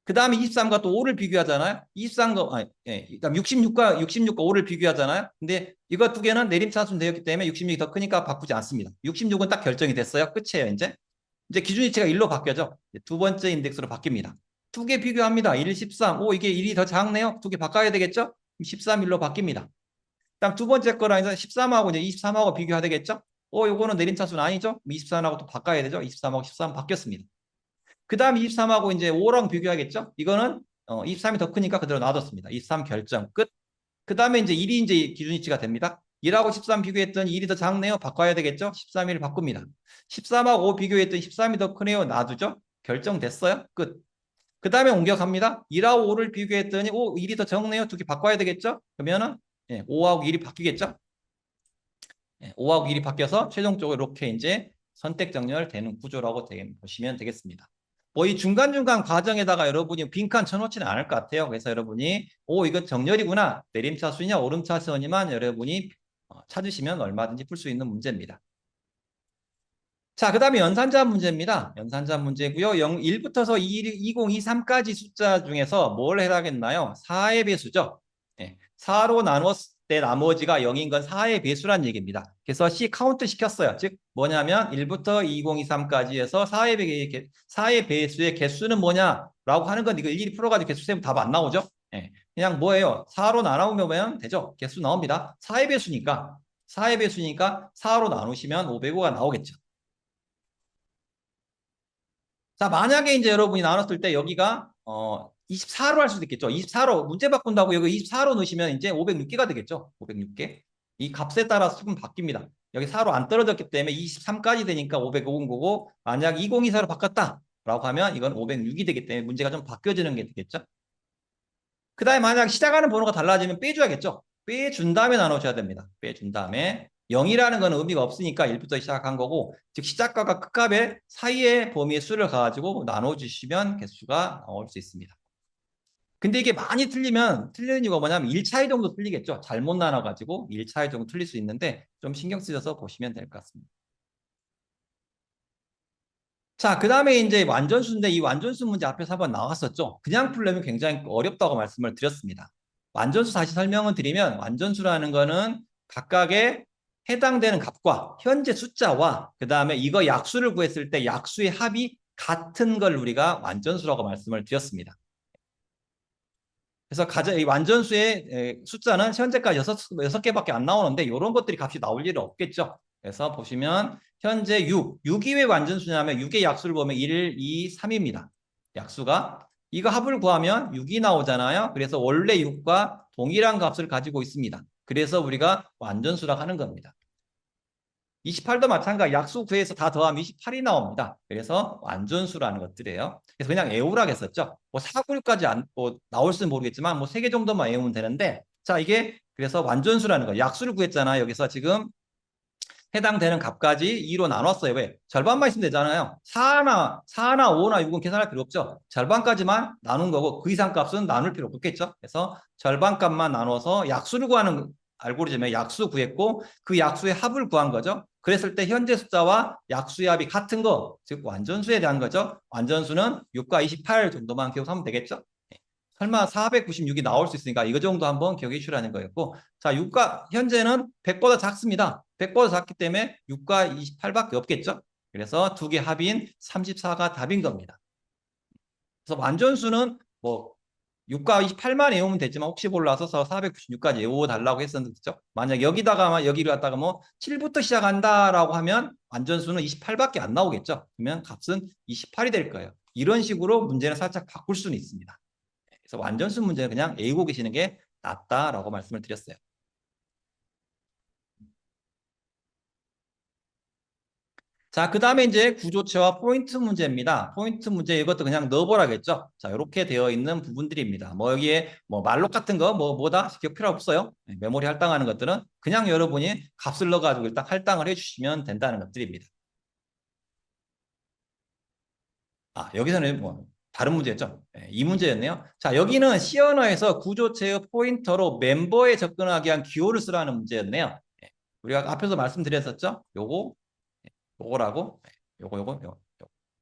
그 다음에 23과 또 5를 비교하잖아요. 23과, 예, 그다음 66과 5를 비교하잖아요. 근데 이거 두 개는 내림차순 되었기 때문에 66이 더 크니까 바꾸지 않습니다. 66은 딱 결정이 됐어요. 끝이에요, 이제. 이제 기준이치가 1로 바뀌어져. 두 번째 인덱스로 바뀝니다. 두 개 비교합니다. 1, 13. 이게 1이 더 작네요. 두 개 바꿔야 되겠죠? 13, 1로 바뀝니다. 그다음 두 번째 거랑 이제 13하고 이제 23하고 비교해야 되겠죠? 요거는 내림차순 아니죠? 23하고 또 바꿔야 되죠? 23하고 13 바뀌었습니다. 그 다음 23하고 이제 5랑 비교하겠죠? 이거는 23이 더 크니까 그대로 놔뒀습니다. 23 결정 끝. 그 다음에 이제 1이 이제 기준이치가 됩니다. 1하고 13 비교했더니 1이 더 작네요. 바꿔야 되겠죠? 13, 1 바꿉니다. 13하고 5 비교했더니 13이 더 크네요. 놔두죠? 결정됐어요. 끝. 그 다음에 옮겨갑니다. 1하고 5를 비교했더니 1이 더 적네요. 두 개 바꿔야 되겠죠? 그러면은 5하고 1이 바뀌겠죠? 5하고 1이 바뀌어서 최종적으로 이렇게 이제 선택 정렬 되는 구조라고 보시면 되겠습니다. 뭐 이 중간중간 과정에다가 여러분이 빈칸 쳐놓지는 않을 것 같아요. 그래서 여러분이 이건 정렬이구나. 내림차순이냐 오름차순이만 여러분이 찾으시면 얼마든지 풀 수 있는 문제입니다. 자, 그 다음에 연산자 문제입니다. 연산자 문제고요. 1부터서 2023까지 숫자 중에서 뭘 해당했나요? 4의 배수죠. 4로 나눴을 때 나머지가 0인 건 4의 배수란 얘기입니다. 그래서 C 카운트 시켰어요. 즉 뭐냐면 1부터 2023까지 해서 4의 배수의 개수는 뭐냐라고 하는 건 이거 일일이 풀어가지고 개수 세면 답 안 나오죠. 그냥 뭐예요? 4로 나누면 되죠. 개수 나옵니다. 4의 배수니까 4로 나누시면 505가 나오겠죠. 자, 만약에 이제 여러분이 나눴을 때 여기가 24로 할 수도 있겠죠. 24로 문제 바꾼다고 여기 24로 넣으시면 이제 506개가 되겠죠. 506개. 이 값에 따라서 수분 바뀝니다. 여기 4로 안 떨어졌기 때문에 23까지 되니까 505인 거고, 만약 2024로 바꿨다라고 하면 이건 506이 되기 때문에 문제가 좀 바뀌어지는 게 되겠죠. 그 다음에 만약 시작하는 번호가 달라지면 빼줘야겠죠. 빼준 다음에 나눠줘야 됩니다. 빼준 다음에 0이라는 건 의미가 없으니까 1부터 시작한 거고, 즉 시작값과 끝값의 사이의 범위의 수를 가지고 나눠주시면 개수가 나올 수 있습니다. 근데 이게 많이 틀리는 이유가 뭐냐면 1차이 정도 틀리겠죠. 잘못 나눠가지고 1차이 정도 틀릴 수 있는데 좀 신경 쓰셔서 보시면 될 것 같습니다. 자, 그 다음에 이제 완전수인데 이 완전수 문제 앞에서 한번 나왔었죠. 그냥 풀려면 굉장히 어렵다고 말씀을 드렸습니다. 완전수 다시 설명을 드리면 완전수라는 거는 각각의 해당되는 값과 현재 숫자와 그 다음에 이거 약수를 구했을 때 약수의 합이 같은 걸 우리가 완전수라고 말씀을 드렸습니다. 그래서 이 완전수의 숫자는 현재까지 6개밖에 안 나오는데 이런 것들이 값이 나올 일은 없겠죠. 그래서 보시면 현재 6이 왜 완전수냐면 6의 약수를 보면 1, 2, 3입니다. 약수가. 이거 합을 구하면 6이 나오잖아요. 그래서 원래 6과 동일한 값을 가지고 있습니다. 그래서 우리가 완전수라고 하는 겁니다. 28도 마찬가지 약수 구해서 다 더하면 28이 나옵니다. 그래서 완전수라는 것들이에요. 그래서 그냥 외우라고 했었죠. 뭐 496까지 나올 수는 모르겠지만 뭐 3개 정도만 외우면 되는데, 자, 이게 그래서 완전수라는 거. 약수를 구했잖아요. 여기서 지금 해당되는 값까지 2로 나눴어요. 왜? 절반만 있으면 되잖아요. 4나 5나 6은 계산할 필요 없죠. 절반까지만 나눈 거고 그 이상 값은 나눌 필요 없겠죠. 그래서 절반 값만 나눠서 약수를 구하는 알고리즘에 약수 구했고 그 약수의 합을 구한 거죠. 그랬을 때 현재 숫자와 약수의 합이 같은 거, 즉 완전수에 대한 거죠. 완전수는 6과 28 정도만 기억하면 되겠죠. 설마 496이 나올 수 있으니까 이거 정도 한번 기억해 주라는 거였고, 자, 6과 현재는 100보다 작습니다. 100보다 작기 때문에 6과 28밖에 없겠죠. 그래서 두 개 합인 34가 답인 겁니다. 그래서 완전수는 뭐 6과 28만 외우면 되지만 혹시 몰라서 496까지 외워달라고 했었는데, 그죠? 만약 여기다가 여기를 갖다가 뭐 7부터 시작한다라고 하면 완전수는 28밖에 안 나오겠죠. 그러면 값은 28이 될 거예요. 이런 식으로 문제는 살짝 바꿀 수는 있습니다. 그래서 완전수 문제는 그냥 외우고 계시는 게 낫다라고 말씀을 드렸어요. 자, 그 다음에 이제 구조체와 포인트 문제입니다. 포인트 문제 이것도 그냥 넣어보라겠죠. 자, 이렇게 되어 있는 부분들입니다. 뭐 여기에 뭐 말록 같은 거 뭐다 기억 필요 없어요. 메모리 할당하는 것들은 그냥 여러분이 값을 넣어가지고 일단 할당을 해주시면 된다는 것들입니다. 아, 여기서는 뭐 다른 문제였죠. 이 문제였네요. 자, 여기는 C 언어에서 구조체의 포인터로 멤버에 접근하기 위한 기호를 쓰라는 문제였네요. 우리가 앞에서 말씀드렸었죠. 요거라고 요거.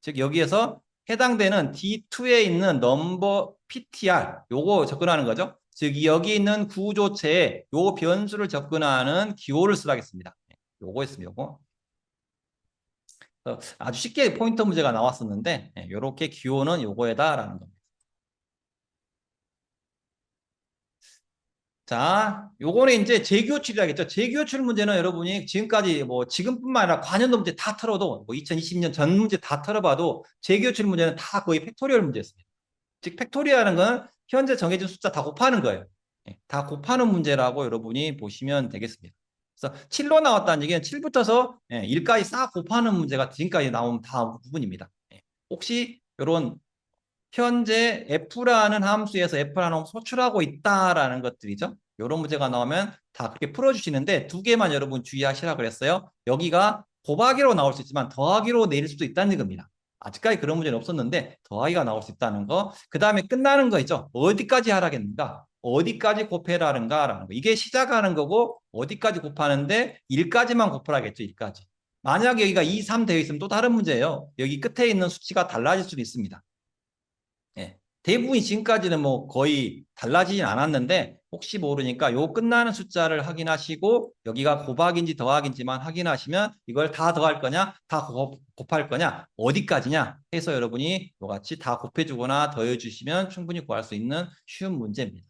즉 여기에서 해당되는 D2에 있는 넘버 PTR 요거 접근하는 거죠. 즉 여기 있는 구조체에 요 변수를 접근하는 기호를 쓰라겠습니다. 요거였습니다. 요거. 아주 쉽게 포인터 문제가 나왔었는데 요렇게 기호는 요거에다라는 겁니다. 자, 요거는 이제 재교출이라겠죠. 재교출 문제는 여러분이 지금까지 뭐 지금뿐만 아니라 과년도 문제 다 털어도 뭐 2020년 전 문제 다 털어봐도 재교출 문제는 다 거의 팩토리얼 문제였습니다. 즉 팩토리얼은 건 현재 정해진 숫자 다 곱하는 거예요. 다 곱하는 문제라고 여러분이 보시면 되겠습니다. 그래서 7로 나왔다는 얘기는 7부터서 1까지 싹 곱하는 문제가 지금까지 나온 다 부분입니다. 혹시 이런 현재 f라는 함수에서 f라는 함수 소출하고 있다라는 것들이죠. 이런 문제가 나오면 다 그렇게 풀어주시는데 두 개만 여러분 주의하시라 그랬어요. 여기가 곱하기로 나올 수 있지만 더하기로 내릴 수도 있다는 겁니다. 아직까지 그런 문제는 없었는데 더하기가 나올 수 있다는 거. 그 다음에 끝나는 거 있죠. 어디까지 하라겠는가? 어디까지 곱해라는가라는 거. 이게 시작하는 거고 어디까지 곱하는데 1까지만 곱하라겠죠. 1까지. 만약 여기가 2, 3 되어 있으면 또 다른 문제예요. 여기 끝에 있는 수치가 달라질 수도 있습니다. 예. 대부분이 지금까지는 뭐 거의 달라지진 않았는데 혹시 모르니까 요 끝나는 숫자를 확인하시고 여기가 곱하기인지 더하기인지만 확인하시면 이걸 다 더할 거냐 다 곱할 거냐 어디까지냐 해서 여러분이 이같이 다 곱해주거나 더해주시면 충분히 구할 수 있는 쉬운 문제입니다.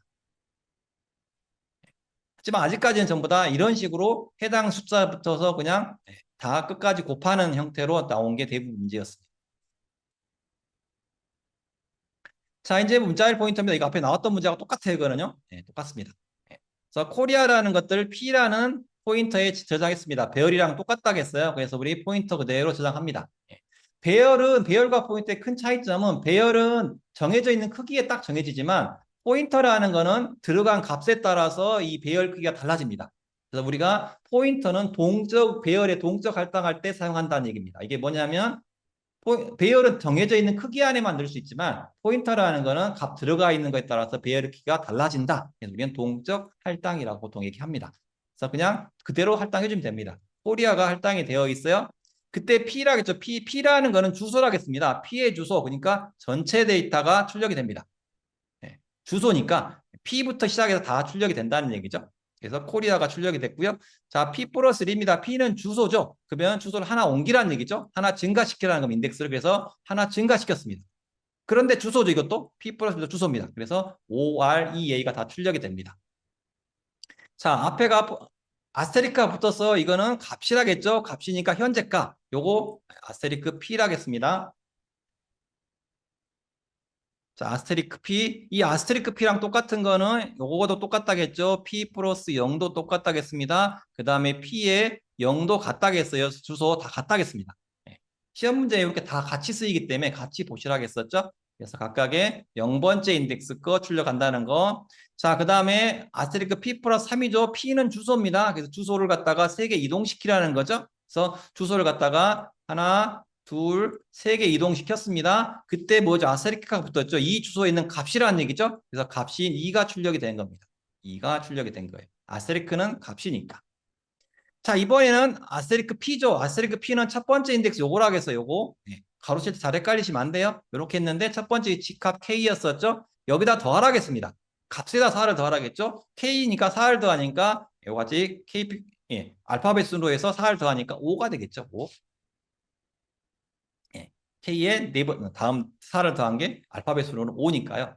하지만 아직까지는 전부 다 이런 식으로 해당 숫자부터서 그냥 다 끝까지 곱하는 형태로 나온 게 대부분 문제였습니다. 자, 이제 문자일 포인터입니다. 이거 앞에 나왔던 문제하고 똑같아요, 이거는요. 네, 똑같습니다. 네. 그래서 코리아라는 것들 P라는 포인터에 저장했습니다. 배열이랑 똑같다겠어요. 그래서 우리 포인터 그대로 저장합니다. 네. 배열과 포인터의 큰 차이점은 배열은 정해져 있는 크기에 딱 정해지지만 포인터라는 거는 들어간 값에 따라서 이 배열 크기가 달라집니다. 그래서 우리가 포인터는 배열의 동적 할당할 때 사용한다는 얘기입니다. 이게 뭐냐면 배열은 정해져 있는 크기 안에만 넣을 수 있지만 포인터라는 거는 값 들어가 있는 거에 따라서 배열의 크기가 달라진다. 그래서 우리는 동적 할당이라고 보통 얘기합니다. 그래서 그냥 그대로 할당해주면 됩니다. 코리아가 할당이 되어 있어요. 그때 P라겠죠. P라는 거는 주소라겠습니다. P의 주소, 그러니까 전체 데이터가 출력이 됩니다. 네. 주소니까 P부터 시작해서 다 출력이 된다는 얘기죠. 그래서 코리아가 출력이 됐고요. 자, P 플러스 1입니다. P는 주소죠. 그러면 주소를 하나 옮기라는 얘기죠. 하나 증가시키라는 겁니다. 인덱스를. 그래서 하나 증가시켰습니다. 그런데 주소죠. 이것도 P 플러스 주소입니다. 그래서 OREA가 다 출력이 됩니다. 자, 앞에가 아스테리크가 붙어서 이거는 값이라겠죠. 값이니까 현재 값. 요거 아스테리크 P라겠습니다. 자, 아스테리크 P. 이 아스테리크 P랑 똑같은 거는 요거도 똑같다겠죠. P 플러스 0도 똑같다겠습니다. 그 다음에 P에 0도 같다겠어요. 주소 다 같다겠습니다. 네. 시험 문제에 이렇게 다 같이 쓰이기 때문에 같이 보시라겠었죠. 그래서 각각의 0번째 인덱스 거 출력한다는 거. 자, 그 다음에 아스테리크 P 플러스 3이죠. P는 주소입니다. 그래서 주소를 갖다가 3개 이동시키라는 거죠. 그래서 주소를 갖다가 하나, 둘, 세 개 이동시켰습니다. 그때 뭐죠? 아스테리크가 붙었죠. 이 주소에 있는 값이라는 얘기죠. 그래서 값인 2가 출력이 된 겁니다. 2가 출력이 된 거예요. 아스테리크는 값이니까. 자, 이번에는 아스테리크 P죠. 아스테리크 P는 첫 번째 인덱스 요거라 하겠어요. 요거. 예. 가로칠 때 잘 헷갈리시면 안 돼요. 이렇게 했는데 첫 번째 G값 K였었죠. 여기다 더하라겠습니다. 값에다 4를 더하라겠죠. K니까 4를 더하니까 요같이 K, 예. 알파벳 순으로 해서 4를 더하니까 5가 되겠죠. 5. 예. K의 네 번, 다음 4를 더한 게 알파벳 순으로는 5니까요.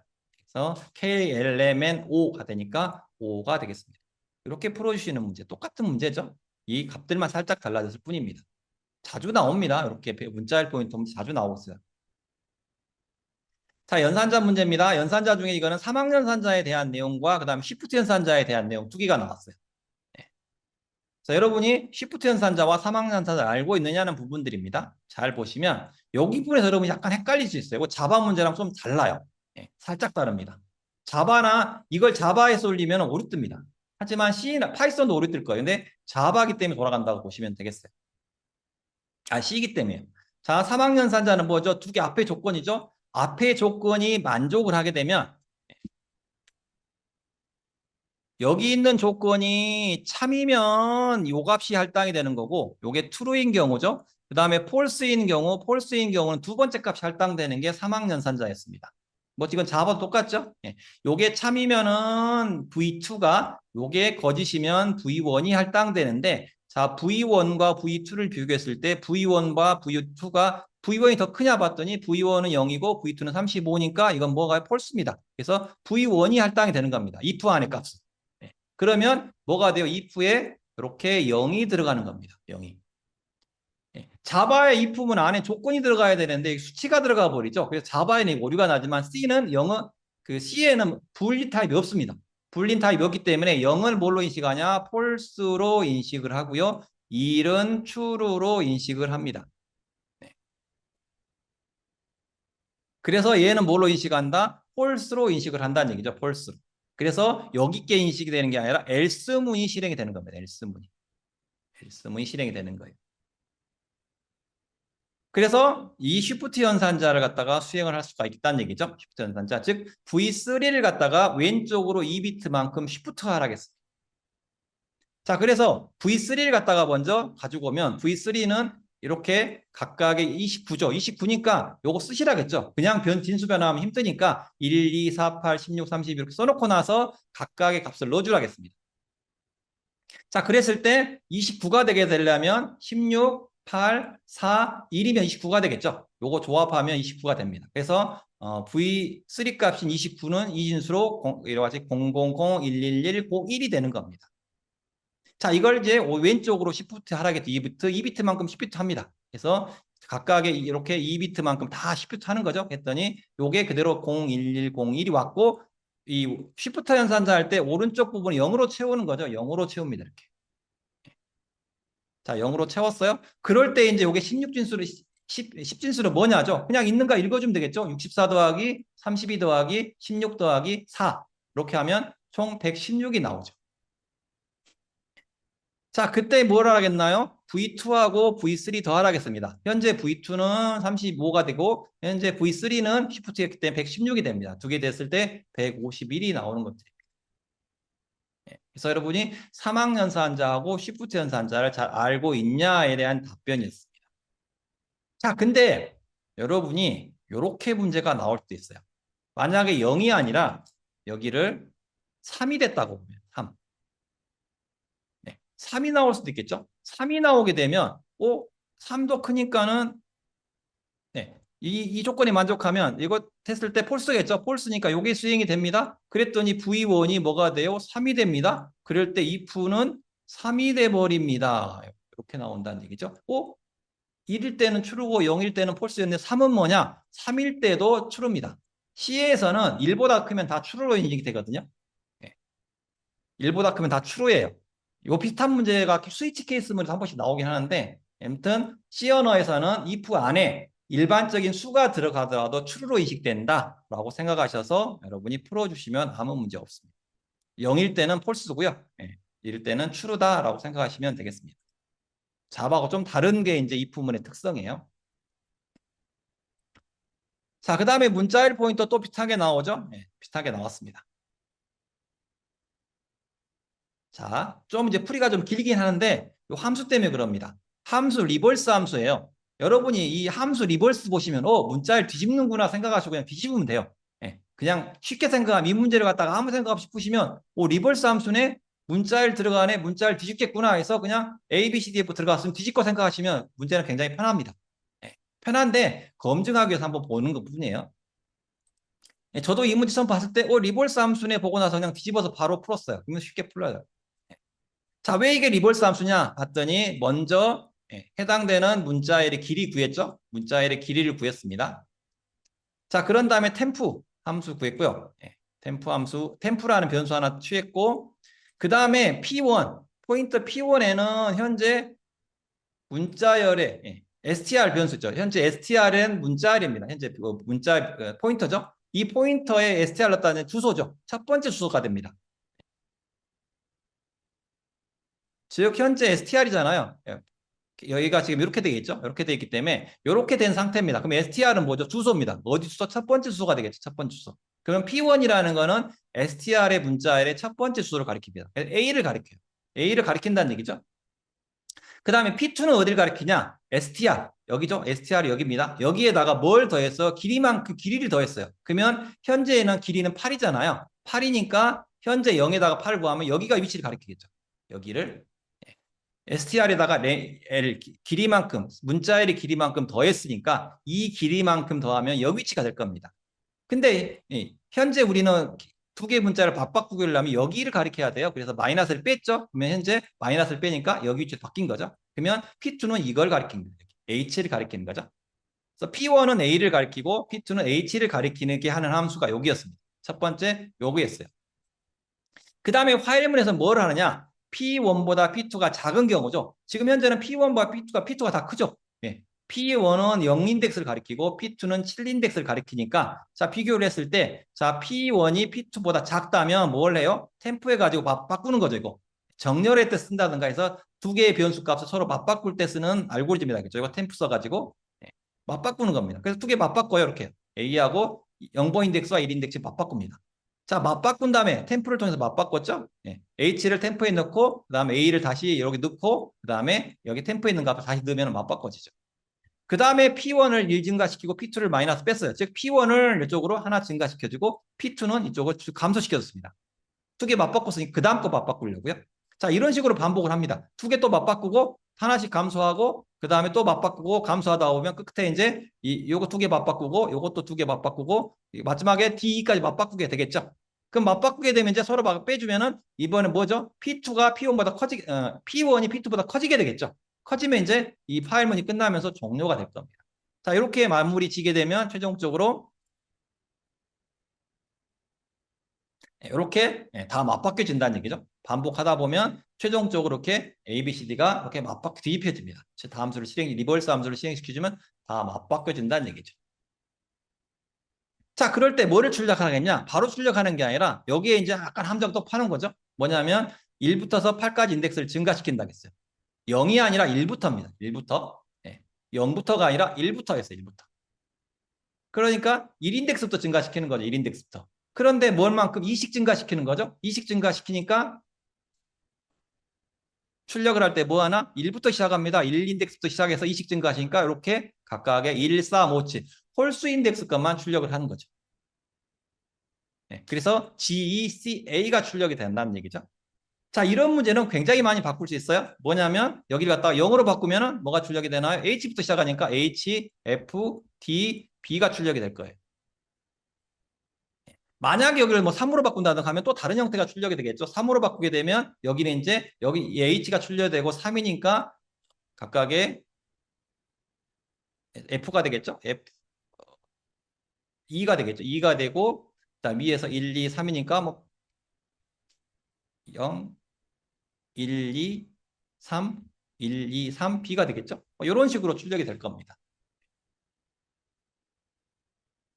그래서 KLMN 5가 되니까 5가 되겠습니다. 이렇게 풀어주시는 문제, 똑같은 문제죠. 이 값들만 살짝 달라졌을 뿐입니다. 자주 나옵니다. 이렇게 문자일 포인트 자주 나오고 있어요. 자, 연산자 문제입니다. 연산자 중에 이거는 사막연산자에 대한 내용과 그 다음에 시프트 연산자에 대한 내용 두 개가 나왔어요. 네. 자, 여러분이 시프트 연산자와 사막연산자를 알고 있느냐는 부분들입니다. 잘 보시면 여기 부분에서 여러분이 약간 헷갈릴 수 있어요. 이거 자바 문제랑 좀 달라요. 네, 살짝 다릅니다. 자바나 이걸 자바에서 올리면 오류 뜹니다. 하지만 C나 파이썬도 오류 뜰 거예요. 근데 자바기 때문에 돌아간다고 보시면 되겠어요. 아, C이기 때문에요. 자, 3학년 산자는 뭐죠? 두 개 앞에 조건이죠? 앞에 조건이 만족을 하게 되면 여기 있는 조건이 참이면 요 값이 할당이 되는 거고 요게 true인 경우죠. 그 다음에 false인 경우는 두 번째 값이 할당되는 게 3학년 산자였습니다. 뭐 이건 자바 똑같죠? 예. 요게 참이면은 V2가 요게 거짓이면 V1이 할당되는데 자 V1과 V2를 비교했을 때 V1과 V2가 V1이 더 크냐 봤더니 V1은 0이고 V2는 35니까 이건 뭐가 false입니다. 그래서 V1이 할당이 되는 겁니다. if 안의 값은. 예. 그러면 뭐가 돼요? if에 이렇게 0이 들어가는 겁니다. 0이. 예. 자바의 if문 안에 조건이 들어가야 되는데 수치가 들어가 버리죠. 그래서 자바에는 오류가 나지만 C는 0은 그 C에는 불린 타입이 없습니다. 불린 타입이 없기 때문에 0을 뭘로 인식하냐? false로 인식을 하고요. 1은 true로 인식을 합니다. 네. 그래서 얘는 뭘로 인식한다? false로 인식을 한다는 얘기죠. false로. 그래서 여기 있게 인식이 되는 게 아니라 else문이 실행이 되는 겁니다. else문이 실행이 되는 거예요. 그래서 이 쉬프트 연산자를 갖다가 수행을 할 수가 있다는 얘기죠. 쉬프트 연산자. 즉 V3를 갖다가 왼쪽으로 2비트만큼 쉬프트 하라겠습니다. 자, 그래서 V3를 갖다가 먼저 가지고 오면 V3는 이렇게 각각의 29죠. 29니까 요거 쓰시라겠죠. 그냥 진수 변화하면 힘드니까 1, 2, 4, 8, 16, 30 이렇게 써놓고 나서 각각의 값을 넣어주라겠습니다. 자, 그랬을 때 29가 되게 되려면 16, 8, 4, 1이면 29가 되겠죠. 요거 조합하면 29가 됩니다. 그래서 V3 값인 29는 이진수로 이렇게 000, 111, 01이 되는 겁니다. 자, 이걸 이제 왼쪽으로 시프트 하라겠죠. 2비트만큼 시프트 합니다. 그래서 각각의 이렇게 2비트만큼 다 시프트 하는 거죠. 했더니 요게 그대로 01101이 왔고 이 시프트 연산자 할 때 오른쪽 부분을 0으로 채우는 거죠. 0으로 채웁니다. 이렇게. 자, 0으로 채웠어요. 그럴 때 이제 요게 16진수로 10진수로 뭐냐죠? 그냥 있는 거 읽어주면 되겠죠? 64 더하기 32 더하기 16 더하기 4 이렇게 하면 총 116이 나오죠. 자, 그때 뭘 하겠나요? V2하고 V3 더하라겠습니다. 현재 V2는 35가 되고 현재 V3는 시프트했기 때문에 116이 됩니다. 두 개 됐을 때 151이 나오는 것들. 그래서 여러분이 사막연산자하고 시프트 연산자를 잘 알고 있냐에 대한 답변이었습니다. 자, 근데 여러분이 이렇게 문제가 나올 수도 있어요. 만약에 0이 아니라 여기를 3이 됐다고 보면 3. 네, 3이 나올 수도 있겠죠? 3이 나오게 되면 3도 크니까는 네, 이 조건이 만족하면 이거 했을 때 폴스겠죠? 폴스니까 이게 수행이 됩니다. 그랬더니 V1이 뭐가 돼요? 3이 됩니다. 그럴 때 if는 3이 돼버립니다. 이렇게 나온다는 얘기죠. 1일 때는 true고 0일 때는 false였는데 3은 뭐냐? 3일 때도 true입니다. C에서는 1보다 크면 다 true로 인식이 되거든요. 네. 1보다 크면 다 true예요. 요 비슷한 문제가 스위치 케이스문에서 한 번씩 나오긴 하는데 아무튼 C 언어에서는 if 안에 일반적인 수가 들어가더라도 true로 인식된다 라고 생각하셔서 여러분이 풀어주시면 아무 문제 없습니다. 0일 때는 false고요. 네. 1일 때는 true다 라고 생각하시면 되겠습니다. 자바하고 좀 다른 게 이제 if문의 특성이에요. 자, 그 다음에 문자일 포인터 또 비슷하게 나오죠? 네, 비슷하게 나왔습니다. 자, 좀 이제 풀이가 좀 길긴 하는데 이 함수 때문에 그럽니다. 함수 리버스 함수예요. 여러분이 이 함수 리버스 보시면 문자를 뒤집는구나 생각하시고 그냥 뒤집으면 돼요. 예, 그냥 쉽게 생각하면 이 문제를 갖다가 아무 생각 없이 푸시면 리버스 함수네 문자를 들어가네 문자를 뒤집겠구나 해서 그냥 A, B, C, D, F 들어갔으면 뒤집고 생각하시면 문제는 굉장히 편합니다. 예, 편한데 검증하기 위해서 한번 보는 것 뿐이에요. 예, 저도 이 문제 처음 봤을 때 리버스 함수네 보고 나서 그냥 뒤집어서 바로 풀었어요. 그러면 쉽게 풀려요. 자, 왜 이게 리버스 함수냐 봤더니 먼저 해당되는 문자열의 길이 구했죠. 문자열의 길이를 구했습니다. 자, 그런 다음에 템프 함수 구했고요. 템프 함수, 템프라는 변수 하나 취했고 그 다음에 P1, 포인트 P1에는 현재 문자열의 str 변수죠. 현재 str은 문자열입니다. 현재 문자 포인터죠. 이 포인터에 str 넣었다는 주소죠. 첫 번째 주소가 됩니다. 즉 현재 str이잖아요. 여기가 지금 이렇게 되어 있죠. 이렇게 되어 있기 때문에 이렇게 된 상태입니다. 그럼 str은 뭐죠? 주소입니다. 어디 주소? 첫 번째 주소가 되겠죠. 첫 번째 주소. 그럼 P1이라는 거는 str의 문자열의 첫 번째 주소를 가리킵니다. A를 가리켜요. A를 가리킨다는 얘기죠. 그 다음에 P2는 어디를 가리키냐? str. 여기죠. str이 여기입니다. 여기에다가 뭘 더해서 길이만큼 길이를 더했어요. 그러면 현재에는 길이는 8이잖아요. 8이니까 현재 0에다가 8을 구하면 여기가 위치를 가리키겠죠. 여기를 str에다가 L 길이만큼 문자L의 길이만큼 더했으니까 이 길이만큼 더하면 여기 위치가 될 겁니다. 근데 현재 우리는 두 개의 문자를 바꾸기를 하면 여기를 가리켜야 돼요. 그래서 마이너스를 뺐죠. 그러면 현재 마이너스를 빼니까 여기 위치 바뀐 거죠. 그러면 P2는 이걸 가리키는 거예요. H를 가리키는 거죠. 그래서 P1은 A를 가리키고 P2는 H를 가리키는 게 하는 함수가 여기였습니다. 첫 번째 요구였어요. 그 다음에 파일문에서 뭘 하느냐? P1보다 P2가 작은 경우죠. 지금 현재는 P1보다 P2가 다 크죠. 예. P1은 0인덱스를 가리키고 P2는 7인덱스를 가리키니까 자 비교를 했을 때 자 P1이 P2보다 작다면 뭘 해요? 템포해 가지고 바꾸는 거죠. 이거 정렬할 때 쓴다든가 해서 두 개의 변수 값을 서로 맞바꿀 때 쓰는 알고리즘이다. 그죠? 이거 템프 써가지고 맞바꾸는 겁니다. 그래서 두 개 맞바꿔요. 이렇게 A하고 0번 인덱스와 1인덱스 맞바꿉니다. 자, 맞바꾼 다음에 템프를 통해서 맞바꿨죠? H를 템프에 넣고 그 다음에 A를 다시 여기 넣고 그 다음에 여기 템프에 있는 값을 다시 넣으면 맞바꿔지죠. 그 다음에 P1을 1 증가시키고 P2를 마이너스 뺐어요. 즉 P1을 이쪽으로 하나 증가시켜주고 P2는 이쪽을 감소시켜줬습니다. 두 개 맞바꿨으니 그 다음 거 맞바꾸려고요. 자, 이런 식으로 반복을 합니다. 두 개 또 맞바꾸고 하나씩 감소하고 그 다음에 또 맞바꾸고 감소하다 보면 끝에 이제 요거 두 개 맞바꾸고 요것도 두 개 맞바꾸고 마지막에 D까지 맞바꾸게 되겠죠. 그럼 맞바꾸게 되면 이제 서로 빼주면은 이번에 뭐죠? P2가 P1보다 P1이 P2보다 커지게 되겠죠. 커지면 이제 이 파일문이 끝나면서 종료가 될 겁니다. 자, 이렇게 마무리 지게 되면 최종적으로 이렇게 다 맞바뀌어진다는 얘기죠. 반복하다 보면 최종적으로 이렇게 A, B, C, D가 이렇게 맞바뀌 뒤집혀집니다. 다함수를 리버스 함수를 실행시켜주면 다 맞바뀌어진다는 얘기죠. 자, 그럴 때 뭐를 출력하겠냐? 바로 출력하는 게 아니라 여기에 이제 약간 함정 또 파는 거죠. 뭐냐면 1부터서 8까지 인덱스를 증가시킨다 했어요. 0이 아니라 1부터입니다. 1부터. 0부터가 아니라 1부터 했어요. 1부터. 그러니까 1인덱스부터 증가시키는 거죠. 1인덱스부터. 그런데 뭘만큼 2씩 증가시키는 거죠. 2씩 증가시키니까 출력을 할 때 뭐 하나? 1부터 시작합니다. 1인덱스부터 시작해서 2씩 증가하시니까 이렇게 각각의 1, 4, 5, 7 홀수 인덱스 것만 출력을 하는 거죠. 그래서 G, E, C, A가 출력이 된다는 얘기죠. 자, 이런 문제는 굉장히 많이 바꿀 수 있어요. 뭐냐면 여기를 갖다가 0으로 바꾸면은 뭐가 출력이 되나요? H부터 시작하니까 H, F, D, B가 출력이 될 거예요. 만약에 여기를 뭐 3으로 바꾼다든가 하면 또 다른 형태가 출력이 되겠죠. 3으로 바꾸게 되면 여기는 이제 여기 H가 출력되고 3이니까 각각의 F가 되겠죠. F, 2가 되겠죠. 2가 되고 그다음 위에서 1, 2, 3이니까 뭐 0, 1, 2, 3, 1, 2, 3, B가 되겠죠. 이런 식으로 출력이 될 겁니다.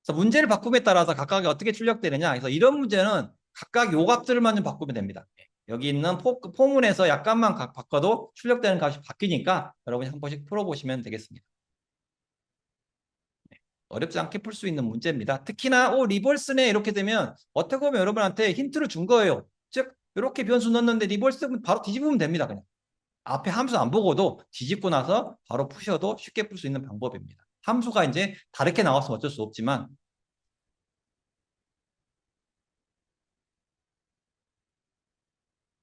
그래서 문제를 바꿈에 따라서 각각이 어떻게 출력되느냐. 그래서 이런 문제는 각각 요 값들만 좀 바꾸면 됩니다. 여기 있는 포문에서 약간만 바꿔도 출력되는 값이 바뀌니까 여러분이 한 번씩 풀어보시면 되겠습니다. 어렵지 않게 풀 수 있는 문제입니다. 특히나 리버스네 이렇게 되면 어떻게 보면 여러분한테 힌트를 준 거예요. 즉 이렇게 변수 넣었는데 리버스 바로 뒤집으면 됩니다. 그냥. 앞에 함수 안 보고도 뒤집고 나서 바로 푸셔도 쉽게 풀 수 있는 방법입니다. 함수가 이제 다르게 나왔으면 어쩔 수 없지만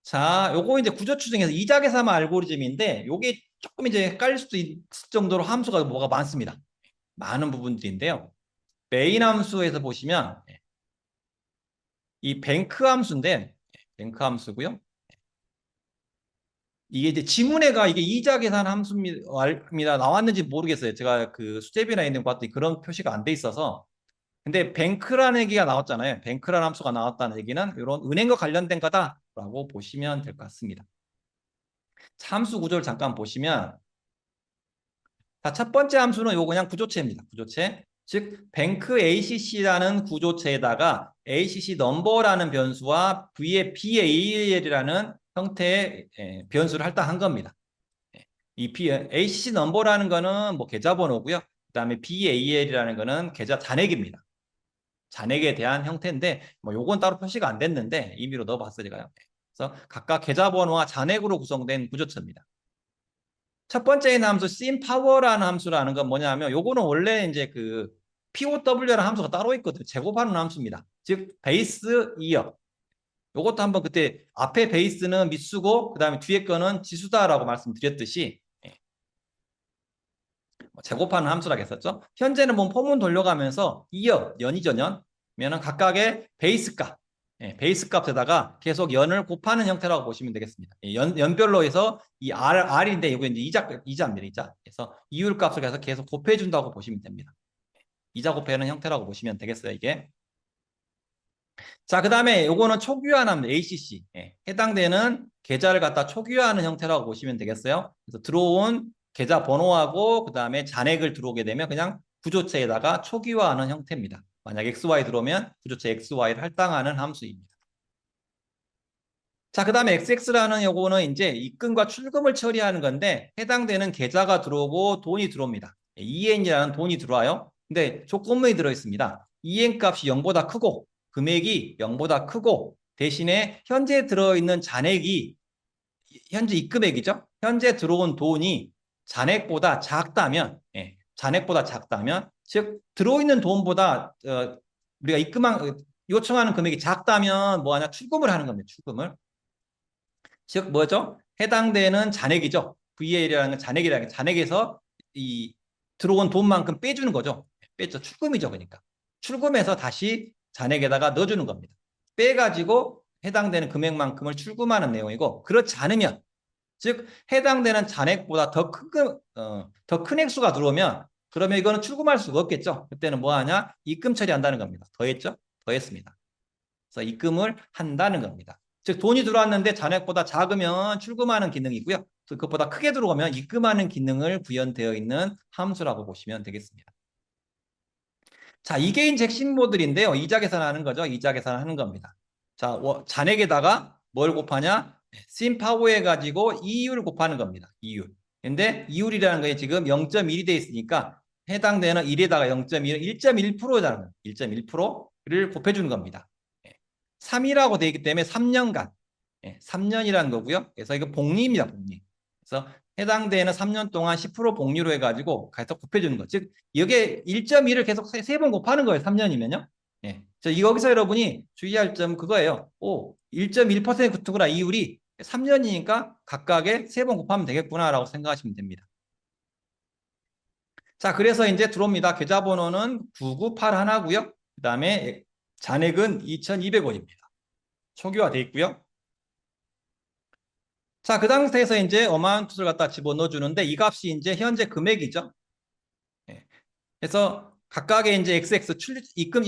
자, 요거 이제 구조 추정에서 이자 계산 알고리즘인데 요게 조금 이제 헷갈릴 수도 있을 정도로 함수가 뭐가 많습니다. 많은 부분들인데요. 메인 함수에서 보시면 이 뱅크 함수인데 뱅크 함수고요. 이게 이제 지문에가 이게 이자 계산 함수입니다. 나왔는지 모르겠어요. 제가 그 수제비나 있는 거 봤더니 그런 표시가 안 돼 있어서. 근데 뱅크라는 얘기가 나왔잖아요. 뱅크라는 함수가 나왔다는 얘기는 이런 은행과 관련된 거다라고 보시면 될 것 같습니다. 함수 구조를 잠깐 보시면 자, 첫 번째 함수는 요거 그냥 구조체입니다. 구조체. 즉 뱅크 ACC라는 구조체에다가 ACC 넘버라는 변수와 V의 BAL이라는 형태의 변수를 할당한 겁니다. 이 ACC 넘버라는 거는 뭐 계좌번호고요. 그다음에 BAL이라는 거는 계좌 잔액입니다. 잔액에 대한 형태인데 뭐 요건 따로 표시가 안 됐는데 임의로 넣어봤어요 제가요. 그래서 각각 계좌번호와 잔액으로 구성된 구조체입니다. 첫 번째 있는 함수 simPower라는 함수라는 건 뭐냐면 요거는 원래 이제 그 POW라는 함수가 따로 있거든요. 제곱하는 함수입니다. 즉 베이스 2역. 요것도 한번 그때 앞에 베이스는 미수고 그다음에 뒤에 거는 지수다라고 말씀드렸듯이 제곱하는 함수라고 했었죠. 현재는 뭐 폼은 돌려가면서 2역 연이전연면은 각각의 베이스 값 베이스 값에다가 계속 연을 곱하는 형태라고 보시면 되겠습니다. 연별로 해서 이 R인데 이거 이제 이자입니다. 이자. 그래서 이율 값을 계속 곱해준다고 보시면 됩니다. 이자 곱하는 형태라고 보시면 되겠어요. 이게. 자, 그 다음에 요거는 초기화하는 ACC. 해당되는 계좌를 갖다 초기화하는 형태라고 보시면 되겠어요. 그래서 들어온 계좌 번호하고 그 다음에 잔액을 들어오게 되면 그냥 구조체에다가 초기화하는 형태입니다. 만약 XY 들어오면 구조체 XY를 할당하는 함수입니다. 자, 그 다음에 XX라는 요거는 이제 입금과 출금을 처리하는 건데 해당되는 계좌가 들어오고 돈이 들어옵니다. EN이라는 돈이 들어와요. 근데 조건문이 들어있습니다. EN 값이 0보다 크고 금액이 0보다 크고 대신에 현재 들어있는 잔액이 현재 입금액이죠. 현재 들어온 돈이 잔액보다 작다면 잔액보다 작다면 즉 들어있는 돈보다 우리가 입금한 요청하는 금액이 작다면 뭐하냐 출금을 하는 겁니다. 출금을. 즉 뭐죠? 해당되는 잔액이죠. VA라는 잔액이라는 잔액에서 이 들어온 돈만큼 빼주는 거죠. 빼죠. 출금이죠. 그러니까. 출금해서 다시 잔액에다가 넣어주는 겁니다. 빼가지고 해당되는 금액만큼을 출금하는 내용이고 그렇지 않으면 즉 해당되는 잔액보다 더 큰 액수가 들어오면 그러면 이거는 출금할 수가 없겠죠. 그때는 뭐 하냐? 입금 처리한다는 겁니다. 더했죠? 더했습니다. 그래서 입금을 한다는 겁니다. 즉 돈이 들어왔는데 잔액보다 작으면 출금하는 기능이고요. 그것보다 크게 들어오면 입금하는 기능을 구현되어 있는 함수라고 보시면 되겠습니다. 자, 이게 이제 핵심 모듈인데요. 이자 계산하는 거죠. 이자 계산하는 겁니다. 자, 잔액에다가 뭘 곱하냐? 심파워 해가지고 이율 곱하는 겁니다. 이율. 근데 이율이라는 거에 지금 0.1이 돼 있으니까 해당되는 1에다가 0.1은 1.1%잖아요. 1.1%를 곱해주는 겁니다. 3이라고 되어 있기 때문에 3년간 3년이라는 거고요. 그래서 이거 복리입니다. 복리. 그래서 해당되는 3년 동안 10% 복리로 해가지고 계속 곱해주는 거. 즉 이게 1.1을 계속 3번 곱하는 거예요. 3년이면요. 여기서 여러분이 주의할 점 그거예요. 1.1%구나 이율이 3년이니까 각각에 3번 곱하면 되겠구나라고 생각하시면 됩니다. 자, 그래서 이제 들어옵니다. 계좌번호는 998하고요. 그 다음에 잔액은 2,200원입니다. 초기화되어 있고요. 자, 그 상태에서 이제 어마운트를 갖다 집어넣어 주는데 이 값이 이제 현재 금액이죠. 그래서 각각의 이제 XX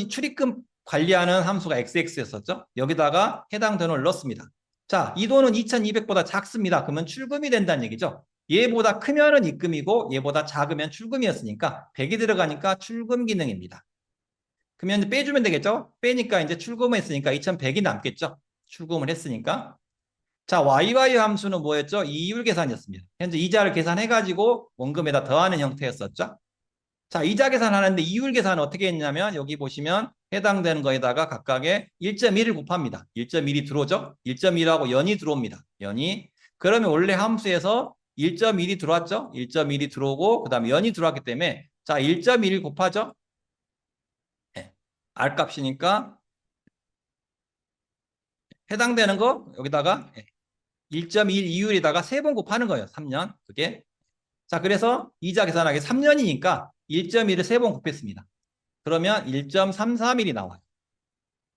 출입금 관리하는 함수가 XX였었죠. 여기다가 해당 돈을 넣습니다. 자, 이 돈은 2,200보다 작습니다. 그러면 출금이 된다는 얘기죠. 얘보다 크면은 입금이고 얘보다 작으면 출금이었으니까 100이 들어가니까 출금 기능입니다. 그러면 이제 빼주면 되겠죠? 빼니까 이제 출금했으니까 2,100이 남겠죠? 출금을 했으니까. 자, YY 함수는 뭐였죠? 이율 계산이었습니다. 현재 이자를 계산해가지고 원금에다 더하는 형태였었죠? 자, 이자 계산하는데 이율 계산은 어떻게 했냐면 여기 보시면 해당되는 거에다가 각각의 1.1을 곱합니다. 1.1이 들어오죠? 1.1하고 연이 들어옵니다. 연이. 그러면 원래 함수에서 1.1이 들어왔죠? 1.1이 들어오고 그 다음에 연이 들어왔기 때문에 자 1.1 곱하죠? 네. R 값이니까 해당되는 거 여기다가 1.1 이율에다가 3번 곱하는 거예요. 3년. 그게. 자, 그래서 이자 계산하기 3년이니까 1.1을 3번 곱했습니다. 그러면 1.331이 나와요.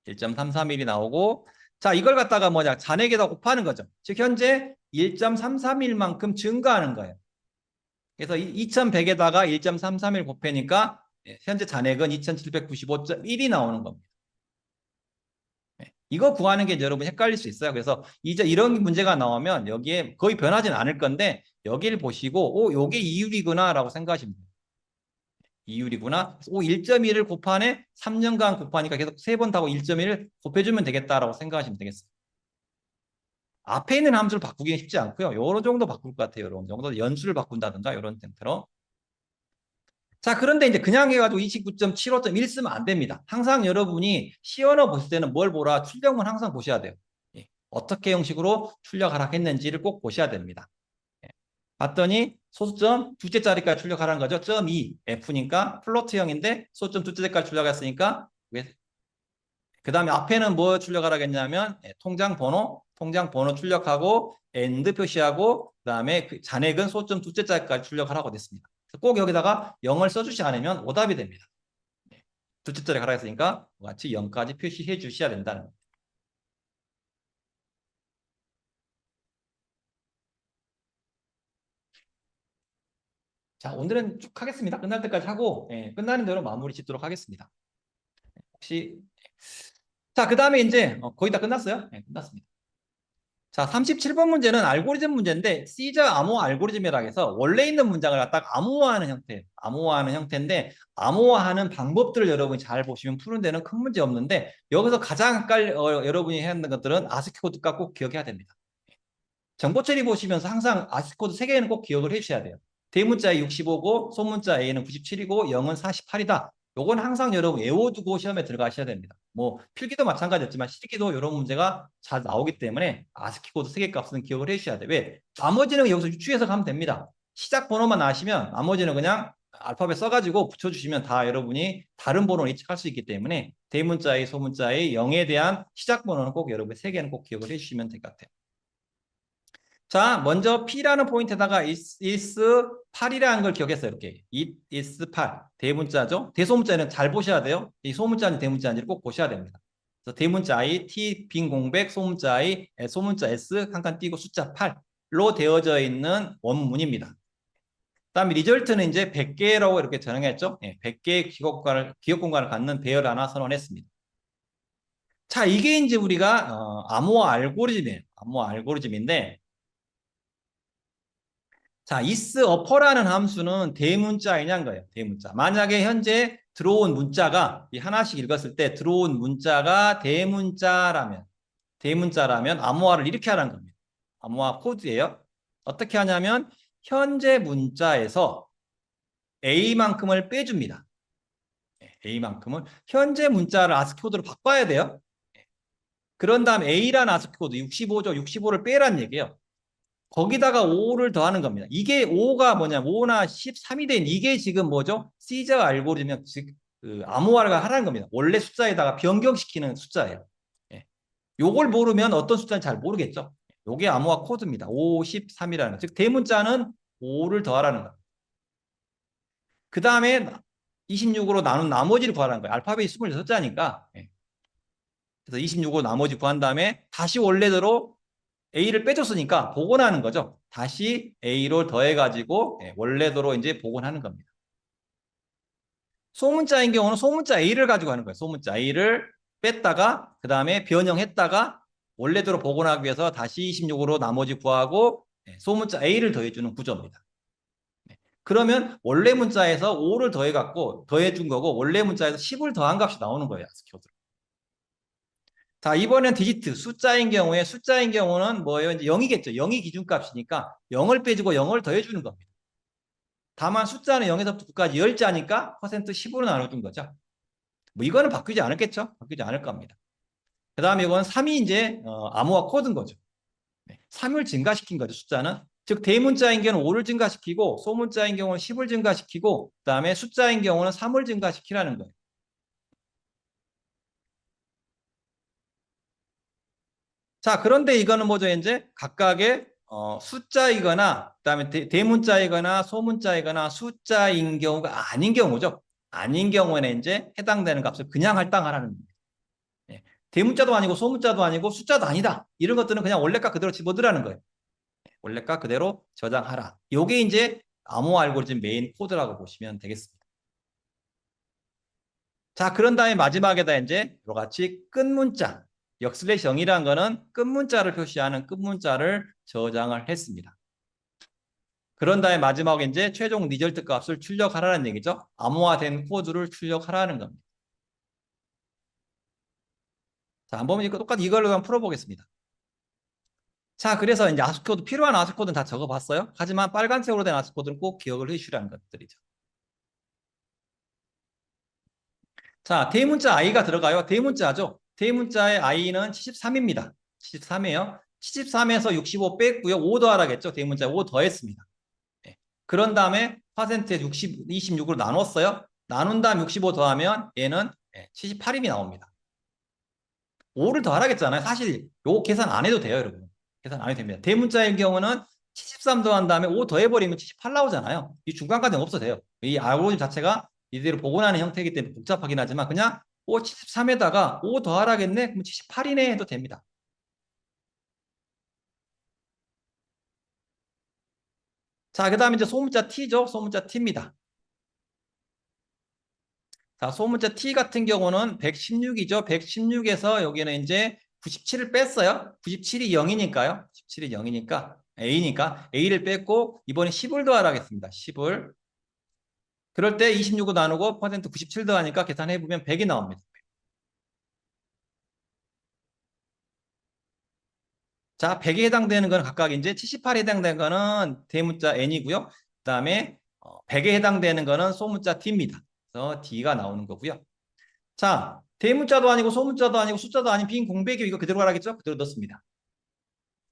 1.331이 나오고 자, 이걸 갖다가 뭐냐? 잔액에다 곱하는 거죠. 즉 현재 1.331만큼 증가하는 거예요. 그래서 2100에다가 1.331 곱하니까 현재 잔액은 2795.1이 나오는 겁니다. 이거 구하는 게 여러분 헷갈릴 수 있어요. 그래서 이제 이런 문제가 나오면 여기에 거의 변하지는 않을 건데 여기를 보시고 오, 요게 이율이구나 라고 생각하시면 돼요. 이율이구나. 오, 1.1을 곱하네. 3년간 곱하니까 계속 3번 타고 1.1을 곱해주면 되겠다라고 생각하시면 되겠어요. 앞에 있는 함수를 바꾸기는 쉽지 않고요. 요런 정도 바꿀 것 같아요. 요런 정도 연수를 바꾼다든가 요런 형태로. 자, 그런데 이제 그냥 해가지고 29.75.1 쓰면 안 됩니다. 항상 여러분이 시연어 보실 때는 뭘 보라? 출력문 항상 보셔야 돼요. 예. 어떻게 형식으로 출력하라 했는지를 꼭 보셔야 됩니다. 예. 봤더니 소수점 두째 자리까지 출력하라는 거죠. 점 2, F니까 플로트형인데 소수점 두째 자리까지 출력했으니까 그 다음에 앞에는 뭐 출력하라겠냐면 통장 번호 출력하고 AND 표시하고 그 다음에 그 잔액은 소수점 두째 자리까지 출력하라고 됐습니다. 꼭 여기다가 0을 써주지 않으면 오답이 됩니다. 두째 자리 가라 했으니까 같이 0까지 표시해 주셔야 된다는 겁니다. 자, 오늘은 쭉 하겠습니다. 끝날 때까지 하고 끝나는 대로 마무리 짓도록 하겠습니다. 혹시 자, 그 다음에 이제 거의 다 끝났어요? 네, 끝났습니다. 자, 37번 문제는 알고리즘 문제인데 시저 암호 알고리즘이라 해서 원래 있는 문장을 갖다가 암호화하는 형태예요. 암호화하는 형태인데 암호화하는 방법들을 여러분이 잘 보시면 푸는 데는 큰 문제 없는데 여기서 가장 여러분이 해야 하는 것들은 아스키 코드가 꼭 기억해야 됩니다. 정보 처리 보시면서 항상 아스키 코드 3개는 꼭 기억을 해주셔야 돼요. 대문자에 65고 소문자 A는 97이고 0은 48이다. 요건 항상 여러분 외워두고 시험에 들어가셔야 됩니다. 뭐 필기도 마찬가지였지만 실기도 이런 문제가 잘 나오기 때문에 아스키 코드 3개 값은 기억을 해주셔야 돼요. 왜? 나머지는 여기서 유추해서 가면 됩니다. 시작 번호만 아시면 나머지는 그냥 알파벳 써가지고 붙여주시면 다 여러분이 다른 번호를 예측할 수 있기 때문에 대문자 A, 소문자 A, 0에 대한 시작 번호는 꼭 여러분 3개는 꼭 기억을 해주시면 될 것 같아요. 자, 먼저 P라는 포인트에다가 is 8이라는 걸 기억했어요. 이렇게. it is 8. 대문자죠. 대소문자는 잘 보셔야 돼요. 이 소문자인지 대문자인지를 꼭 보셔야 됩니다. 그래서 대문자 I, T, 빈 공백, 소문자 I, 소문자 S, 한 칸 띄고 숫자 8로 되어져 있는 원문입니다. 그다음에 리절트는 이제 100개라고 이렇게 전형했죠. 100개의 기억 공간을 갖는 배열 하나 선언했습니다. 자, 이게 이제 우리가 암호화 알고리즘이에요. 암호화 알고리즘인데 자, is upper라는 함수는 대문자이냐는 거예요. 대문자. 만약에 현재 들어온 문자가 하나씩 읽었을 때 들어온 문자가 대문자라면 암호화를 이렇게 하라는 겁니다. 암호화 코드예요. 어떻게 하냐면 현재 문자에서 A만큼을 빼줍니다. A만큼을 현재 문자를 아스키 코드로 바꿔야 돼요. 그런 다음 A라는 아스키 코드 65죠. 65를 빼라는 얘기예요. 거기다가 5를 더하는 겁니다. 이게 5가 뭐냐, 5나 13이 된 이게 지금 뭐죠? 시저 알고리즘이 그 암호화를 하라는 겁니다. 원래 숫자에다가 변경시키는 숫자예요. 예. 요걸 모르면 어떤 숫자인지 잘 모르겠죠. 요게 암호화 코드입니다. 5, 13이라는 거. 즉 대문자는 5를 더하라는 거. 그 다음에 26으로 나눈 나머지를 구하라는 거예요. 알파벳이 26자니까. 예. 그래서 26으로 나머지 구한 다음에 다시 원래대로 A를 빼줬으니까 복원하는 거죠. 다시 A로 더해가지고 원래대로 이제 복원하는 겁니다. 소문자인 경우는 소문자 A를 가지고 하는 거예요. 소문자 A를 뺐다가 그 다음에 변형했다가 원래대로 복원하기 위해서 다시 26으로 나머지 구하고 소문자 A를 더해주는 구조입니다. 그러면 원래 문자에서 5를 더해갖고 더해준 거고 원래 문자에서 10을 더한 값이 나오는 거예요. 아스키코드로. 자, 이번엔 디지트, 숫자인 경우는 뭐예요? 이제 0이겠죠. 0이 기준값이니까 0을 빼주고 0을 더해주는 겁니다. 다만 숫자는 0에서부터 9까지 10자니까 퍼센트 10으로 나눠준 거죠. 뭐 이거는 바뀌지 않을겠죠? 바뀌지 않을 겁니다. 그 다음에 이건 3이 이제 암호화 코드인 거죠. 네. 3을 증가시킨 거죠, 숫자는. 즉 대문자인 경우는 5를 증가시키고 소문자인 경우는 10을 증가시키고 그다음에 숫자인 경우는 3을 증가시키라는 거예요. 자, 그런데 이거는 뭐죠? 이제 각각의 숫자이거나 그다음에 대문자이거나 소문자이거나 숫자인 경우가 아닌 경우죠. 아닌 경우에는 이제 해당되는 값을 그냥 할당하라는 겁니다. 예. 대문자도 아니고 소문자도 아니고 숫자도 아니다. 이런 것들은 그냥 원래값 그대로 집어넣으라는 거예요. 원래값 그대로 저장하라. 요게 이제 암호 알고리즘 메인 코드라고 보시면 되겠습니다. 자, 그런 다음에 마지막에다 이제 이와 같이 끝문자, 역슬래시 0이라는 거는 끝문자를 표시하는 끝문자를 저장을 했습니다. 그런 다음에 마지막에 이제 최종 리절트 값을 출력하라는 얘기죠. 암호화된 코드를 출력하라는 겁니다. 자, 한번 이거 똑같이 이걸로 한번 풀어보겠습니다. 자, 그래서 이제 아스코드, 필요한 아스코드는 다 적어봤어요. 하지만 빨간색으로 된 아스코드는 꼭 기억을 해주시라는 것들이죠. 자, 대문자 i가 들어가요. 대문자죠. 대문자의 i는 73입니다. 73이에요. 73에서 65 뺐고요. 5 더하라겠죠. 대문자에 5 더했습니다. 네. 그런 다음에 퍼센트에 26으로 나눴어요. 나눈 다음 65 더하면 얘는 78임이 나옵니다. 5를 더하라겠잖아요. 사실 요거 계산 안 해도 돼요, 여러분. 계산 안 해도 됩니다. 대문자의 경우는 73 더한 다음에 5 더해버리면 78 나오잖아요. 이 중간까지는 없어도 돼요. 이 알고리즘 자체가 이대로 복원하는 형태이기 때문에 복잡하긴 하지만 그냥 73에다가 5 더하라겠네? 그럼 78이네 해도 됩니다. 자, 그 다음에 이제 소문자 T죠. 소문자 T입니다. 자, 소문자 T 같은 경우는 116이죠. 116에서 여기는 이제 97을 뺐어요. 97이 0이니까요. 97이 0이니까 A니까 A를 뺐고 이번에 10을 더하라겠습니다. 10을. 그럴 때 26을 나누고 퍼센트 97 더하니까 계산해보면 100이 나옵니다. 자, 100에 해당되는 건 각각 이제 78에 해당되는 거는 대문자 N이고요. 그 다음에 100에 해당되는 거는 소문자 T입니다. 그래서 D가 나오는 거고요. 자, 대문자도 아니고 소문자도 아니고 숫자도 아닌 빈 공백이 이거 그대로 가라겠죠? 그대로 넣습니다.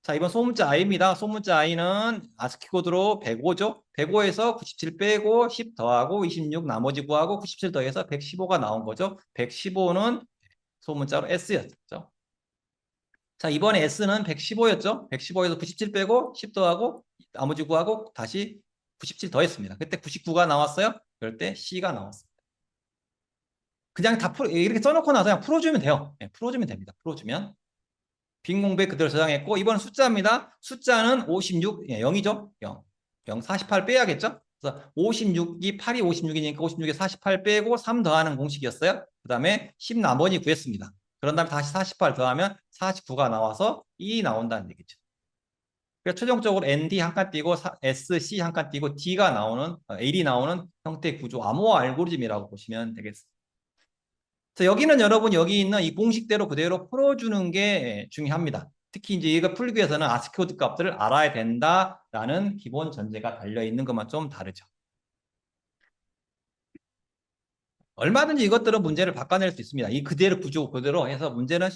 자, 이번 소문자 i입니다. 소문자 i는 아스키 코드로 105죠? 105에서 97 빼고 10 더하고 26 나머지 구하고 97 더해서 115가 나온 거죠. 115는 소문자로 S였죠. 자, 이번에 S는 115였죠? 115에서 97 빼고 10 더하고 나머지 구하고 다시 97 더했습니다. 그때 99가 나왔어요. 그럴 때 C가 나왔습니다. 그냥 다 이렇게 써놓고 나서 그냥 풀어주면 돼요. 네, 풀어주면 됩니다. 풀어주면. 빈 공백 그대로 저장했고 이번은 숫자입니다. 숫자는 56, 0이죠? 0. 0, 48 빼야겠죠? 그래서 56이 8이 56이니까 56에 48 빼고 3 더하는 공식이었어요. 그 다음에 10 나머지 구했습니다. 그런 다음에 다시 48 더하면 49가 나와서 2 나온다는 얘기죠. 그래서 최종적으로 ND 한 칸 띄고 SC 한 칸 띄고 D가 나오는, L이 나오는 형태 구조 암호화 알고리즘이라고 보시면 되겠습니다. 그래서 여기는 여러분 여기 있는 이 공식대로 그대로 풀어주는 게 중요합니다. 특히 이제 이거 풀기 위해서는 아스키 코드 값들을 알아야 된다라는 기본 전제가 달려 있는 것만 좀 다르죠. 얼마든지 이것들은 문제를 바꿔낼 수 있습니다. 이 그대로 구조 그대로 해서 문제는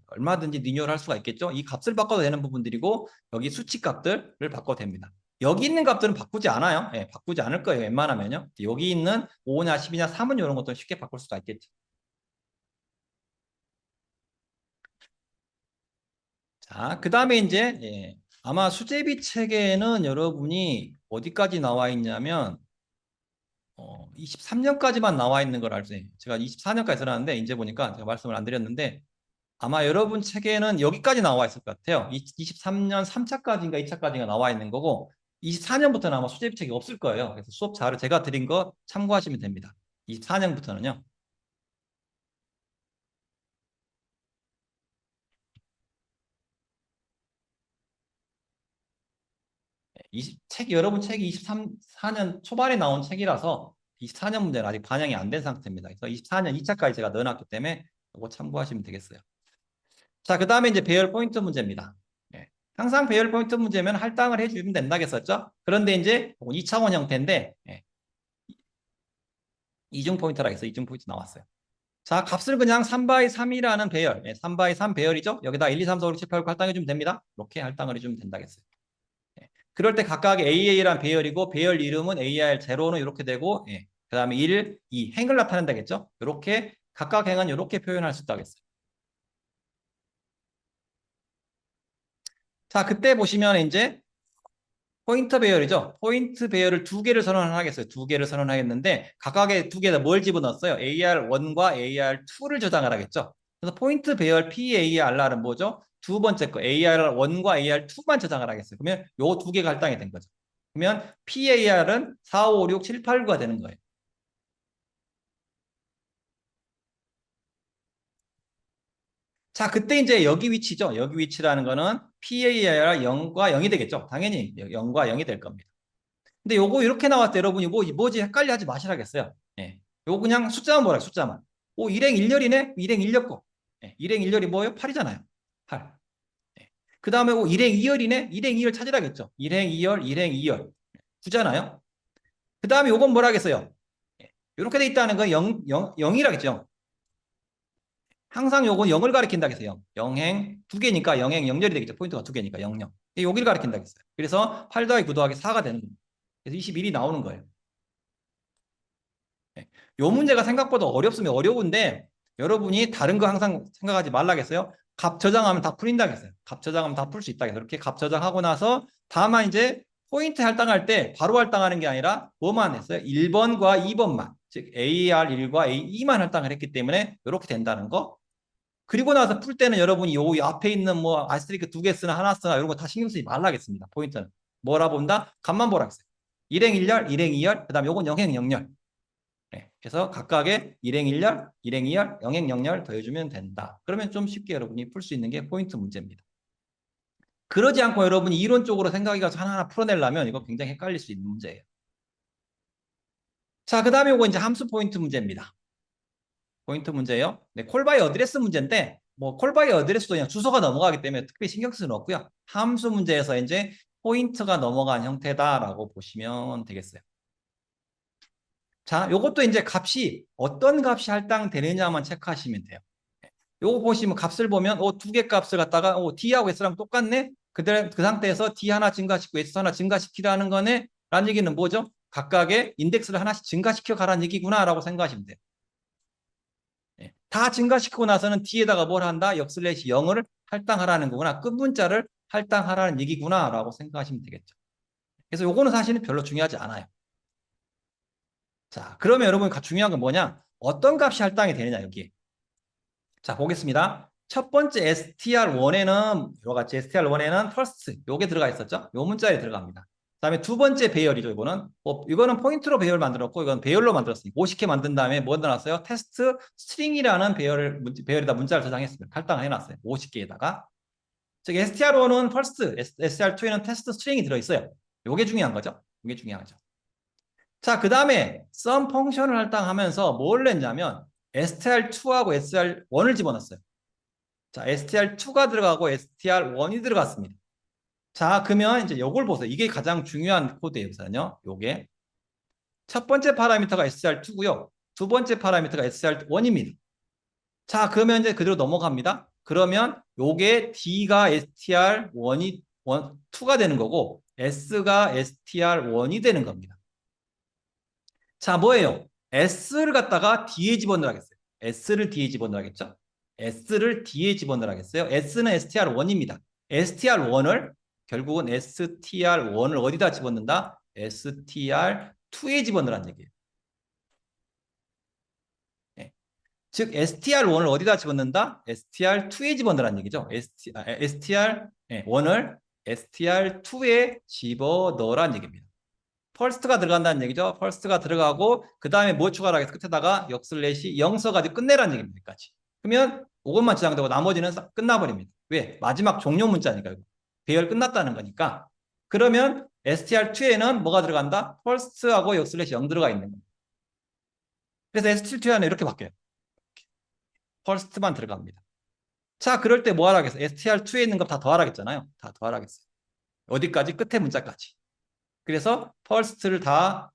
얼마든지 리뉴얼 할 수가 있겠죠. 이 값을 바꿔도 되는 부분들이고 여기 수치 값들을 바꿔도 됩니다. 여기 있는 값들은 바꾸지 않아요. 예, 바꾸지 않을 거예요. 웬만하면요. 여기 있는 5냐 10이냐 3은 이런 것들은 쉽게 바꿀 수가 있겠죠. 자, 그 다음에 이제 아마 수제비 체계는 여러분이 어디까지 나와 있냐면 23년까지만 나와 있는 걸 알죠. 제가 24년까지 들었는데 이제 보니까 제가 말씀을 안 드렸는데 아마 여러분 책에는 여기까지 나와 있을 것 같아요. 23년 3차까지인가 2차까지가 나와 있는 거고 24년부터는 아마 수제비 책이 없을 거예요. 그래서 수업 자료 제가 드린 거 참고하시면 됩니다. 24년부터는요. 여러분 책이 24년 초반에 나온 책이라서 24년 문제는 아직 반영이 안 된 상태입니다. 그래서 24년 2차까지 제가 넣어놨기 때문에 이거 참고하시면 되겠어요. 자, 그 다음에 이제 배열 포인트 문제입니다. 예. 항상 배열 포인트 문제면 할당을 해주면 된다겠었죠? 그런데 이제 2차원 형태인데 이중 포인트라 해서 이중 포인트 나왔어요. 자, 값을 그냥 3 x 3이라는 배열, 3 x 3 배열이죠. 여기다 1, 2, 3, 4, 5, 6, 7, 8, 9 할당해 주면 됩니다. 이렇게 할당을 해주면 된다겠어요. 그럴 때 각각 AA란 배열이고 배열 이름은 AR 제로는 이렇게 되고 그 다음에 1, 2 행을 나타낸다겠죠. 이렇게 각각 행은 이렇게 표현할 수 있다겠어요. 자, 그때 보시면 이제 포인트 배열이죠. 포인트 배열을 두 개를 선언하겠어요. 두 개를 선언하겠는데 각각의 두 개다 뭘 집어넣었어요? AR1과 AR2를 저장을 하겠죠. 그래서 포인트 배열 PAR은 뭐죠? 두 번째 거 AR1과 AR2만 저장을 하겠어요. 그러면 요 두 개가 할당이 된 거죠. 그러면 PAR은 4, 5, 6, 7, 8, 9가 되는 거예요. 자, 그때 이제 여기 위치죠. 여기 위치라는 거는 PAR가 0과 0이 되겠죠. 당연히 0과 0이 될 겁니다. 근데 요거 이렇게 나왔대 여러분이 뭐지 헷갈려 하지 마시라겠어요. 예. 요거 그냥 숫자만 보라 숫자만. 오 일행 일렬이네. 일행 일렬거. 예. 일행 일렬이 뭐예요? 8이잖아요. 8. 예. 그 다음에 오 일행 이열이네. 일행 이열 찾으라겠죠. 일행 이열, 일행 이열. 9잖아요. 그 다음에 요건 뭐라겠어요? 예. 이렇게 돼 있다는 건 0이라겠죠. 항상 요건 0을 가리킨다겠어요. 0행 두 개니까 0행 0열이 되겠죠. 포인트가 두 개니까 0, 0. 여기를 가리킨다겠어요. 그래서 8 더하기 9 더하기 4가 되는 거예요. 그래서 21이 나오는 거예요. 네. 요 문제가 생각보다 어렵으면 어려운데 여러분이 다른 거 항상 생각하지 말라겠어요. 값 저장하면 다 풀린다겠어요. 값 저장하면 다 풀 수 있다겠어요. 이렇게 값 저장하고 나서 다만 이제 포인트 할당할 때 바로 할당하는 게 아니라 뭐만 했어요? 1번과 2번만. 즉 AR1과 A2만 할당을 했기 때문에 이렇게 된다는 거. 그리고 나서 풀 때는 여러분이 요 앞에 있는 뭐 아스테리크 두 개 쓰나 하나 쓰나 이런 거 다 신경 쓰지 말라겠습니다. 포인트는. 뭐라 본다? 값만 보라겠어요. 일행 1열, 일행 2열, 그 다음에 요건 영행 0열. 네. 그래서 각각의 일행 1열, 일행 2열, 영행 0열 더해주면 된다. 그러면 좀 쉽게 여러분이 풀 수 있는 게 포인트 문제입니다. 그러지 않고 여러분이 이론적으로 생각해 가서 하나하나 풀어내려면 이거 굉장히 헷갈릴 수 있는 문제예요. 자, 그 다음에 이거 이제 함수 포인트 문제입니다. 포인트 문제예요. 네, 콜바이 어드레스 문제인데 뭐 콜바이 어드레스도 그냥 주소가 넘어가기 때문에 특별히 신경 쓸 수는 없고요. 함수 문제에서 이제 포인트가 넘어간 형태다라고 보시면 되겠어요. 자, 요것도 이제 값이 어떤 값이 할당되느냐만 체크하시면 돼요. 요거 보시면 값을 보면 두 개 값을 갖다가 D하고 S랑 똑같네? 그 상태에서 D 하나 증가시키고 S 하나 증가시키라는 거네? 라는 얘기는 뭐죠? 각각의 인덱스를 하나씩 증가시켜 가라는 얘기구나 라고 생각하시면 돼요. 예. 다 증가시키고 나서는 D에다가 뭘 한다? 역슬래시 0을 할당하라는 거구나. 끝 문자를 할당하라는 얘기구나 라고 생각하시면 되겠죠. 그래서 요거는 사실은 별로 중요하지 않아요. 자, 그러면 여러분 중요한 건 뭐냐? 어떤 값이 할당이 되느냐 여기에. 자, 보겠습니다. 첫 번째 str1에는 이와 같이 str1에는 first 요게 들어가 있었죠? 요 문자에 들어갑니다. 그다음에 두 번째 배열이죠. 이거는 포인트로 배열 만들었고 이건 배열로 만들었습니다. 50개 만든 다음에 뭐 넣어놨어요? 테스트 스트링이라는 배열에다 문자를 저장했습니다. 할당을 해놨어요. 50개에다가. 즉 str1은 first, str2에는 테스트 스트링이 들어있어요. 요게 중요한 거죠. 이게 중요하죠. 자, 그 다음에 sum 펑션을 할당하면서 뭘 냈냐면 str2하고 str1을 집어넣었어요. 자, str2가 들어가고 str1이 들어갔습니다. 자, 그러면 이제 요걸 보세요. 이게 가장 중요한 코드예요, 우선요. 요게. 첫 번째 파라미터가 str2고요. 두 번째 파라미터가 str1입니다. 자, 그러면 이제 그대로 넘어갑니다. 그러면 요게 D가 str1이 2가 되는 거고 S가 str1이 되는 겁니다. 자, 뭐예요? S를 갖다가 D에 집어넣으라겠어요. S를 D에 집어넣으라겠죠? S를 D에 집어넣으라겠어요. S는 str1입니다. str1을 결국은 str1을 어디다 집어넣는다? str2에 집어넣으라는 얘기예요. 네. 즉 str1을 어디다 집어넣는다? str2에 집어넣으라는 얘기죠. str1을 str2에 집어넣으라는 얘기입니다. 펄스트가 들어간다는 얘기죠. 펄스트가 들어가고 그 다음에 뭐 추가를 하겠어? 끝에다가 역슬래시 0 써가지고 끝내라는 얘기입니다. 여기까지. 그러면 이것만 저장되고 나머지는 끝나버립니다. 왜? 마지막 종료 문자니까. 배열 끝났다는 거니까. 그러면 str2에는 뭐가 들어간다? 펄스트하고 역슬래시 0 들어가 있는 겁니다. 그래서 str2에는 이렇게 바뀌어요. 펄스트만 들어갑니다. 자, 그럴 때 뭐 하라겠어? str2에 있는 거 다 더하라겠잖아요. 다 더하라겠어요. 어디까지? 끝에 문자까지. 그래서 first를 다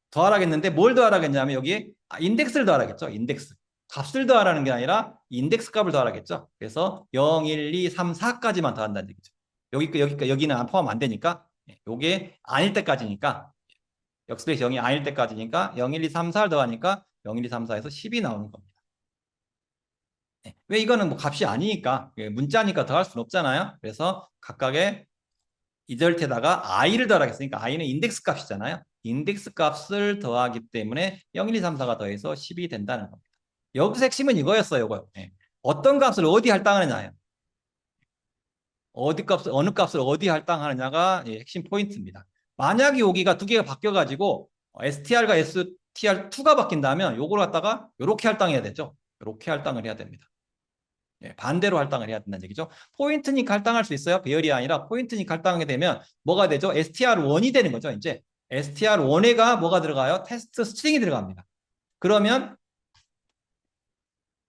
더하라겠는데 뭘 더하라겠냐면 여기 인덱스를 더하라겠죠. 인덱스. 값을 더하라는 게 아니라 인덱스 값을 더하라겠죠. 그래서 0, 1, 2, 3, 4까지만 더한다는 얘기죠. 여기는 포함 안 되니까 요게 아닐 때까지니까 역스페이스 0이 아닐 때까지니까 0, 1, 2, 3, 4를 더하니까 0, 1, 2, 3, 4에서 10이 나오는 겁니다. 왜 이거는 뭐 값이 아니니까 문자니까 더할 수는 없잖아요. 그래서 각각의 이절테다가 i를 더하겠으니까 i는 인덱스 값이잖아요. 인덱스 값을 더하기 때문에 0, 1, 2, 3, 4가 더해서 10이 된다는 겁니다. 여기서 핵심은 이거였어요. 이거. 어떤 값을 어디 할당하느냐예요. 어느 값을 어디 할당하느냐가 핵심 포인트입니다. 만약에 여기가 두 개가 바뀌어가지고 STR과 STR2가 바뀐다면 요걸 갖다가 이렇게 할당해야 되죠. 이렇게 할당을 해야 됩니다. 반대로 할당을 해야 된다는 얘기죠. 포인트니까 할당할 수 있어요. 배열이 아니라 포인트니까 할당하게 되면 뭐가 되죠? STR1이 되는 거죠. 이제 STR1에가 뭐가 들어가요? 테스트 스트링이 들어갑니다. 그러면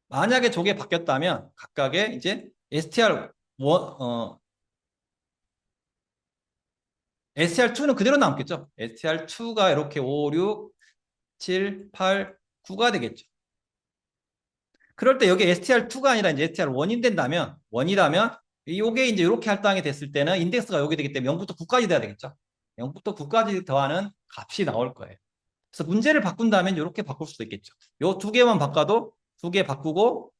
만약에 저게 바뀌었다면 각각의 이제 STR2는 그대로 남겠죠. STR2가 이렇게 5, 6, 7, 8, 9가 되겠죠. 그럴 때 여기 STR2가 아니라 이제 STR1이 된다면, 원이라면, 이게 이제 이렇게 할당이 됐을 때는 인덱스가 여기 되기 때문에 0부터 9까지 돼야 되겠죠. 0부터 9까지 더하는 값이 나올 거예요. 그래서 문제를 바꾼다면 이렇게 바꿀 수도 있겠죠. 요 두 개만 바꿔도 두 개 바꾸고,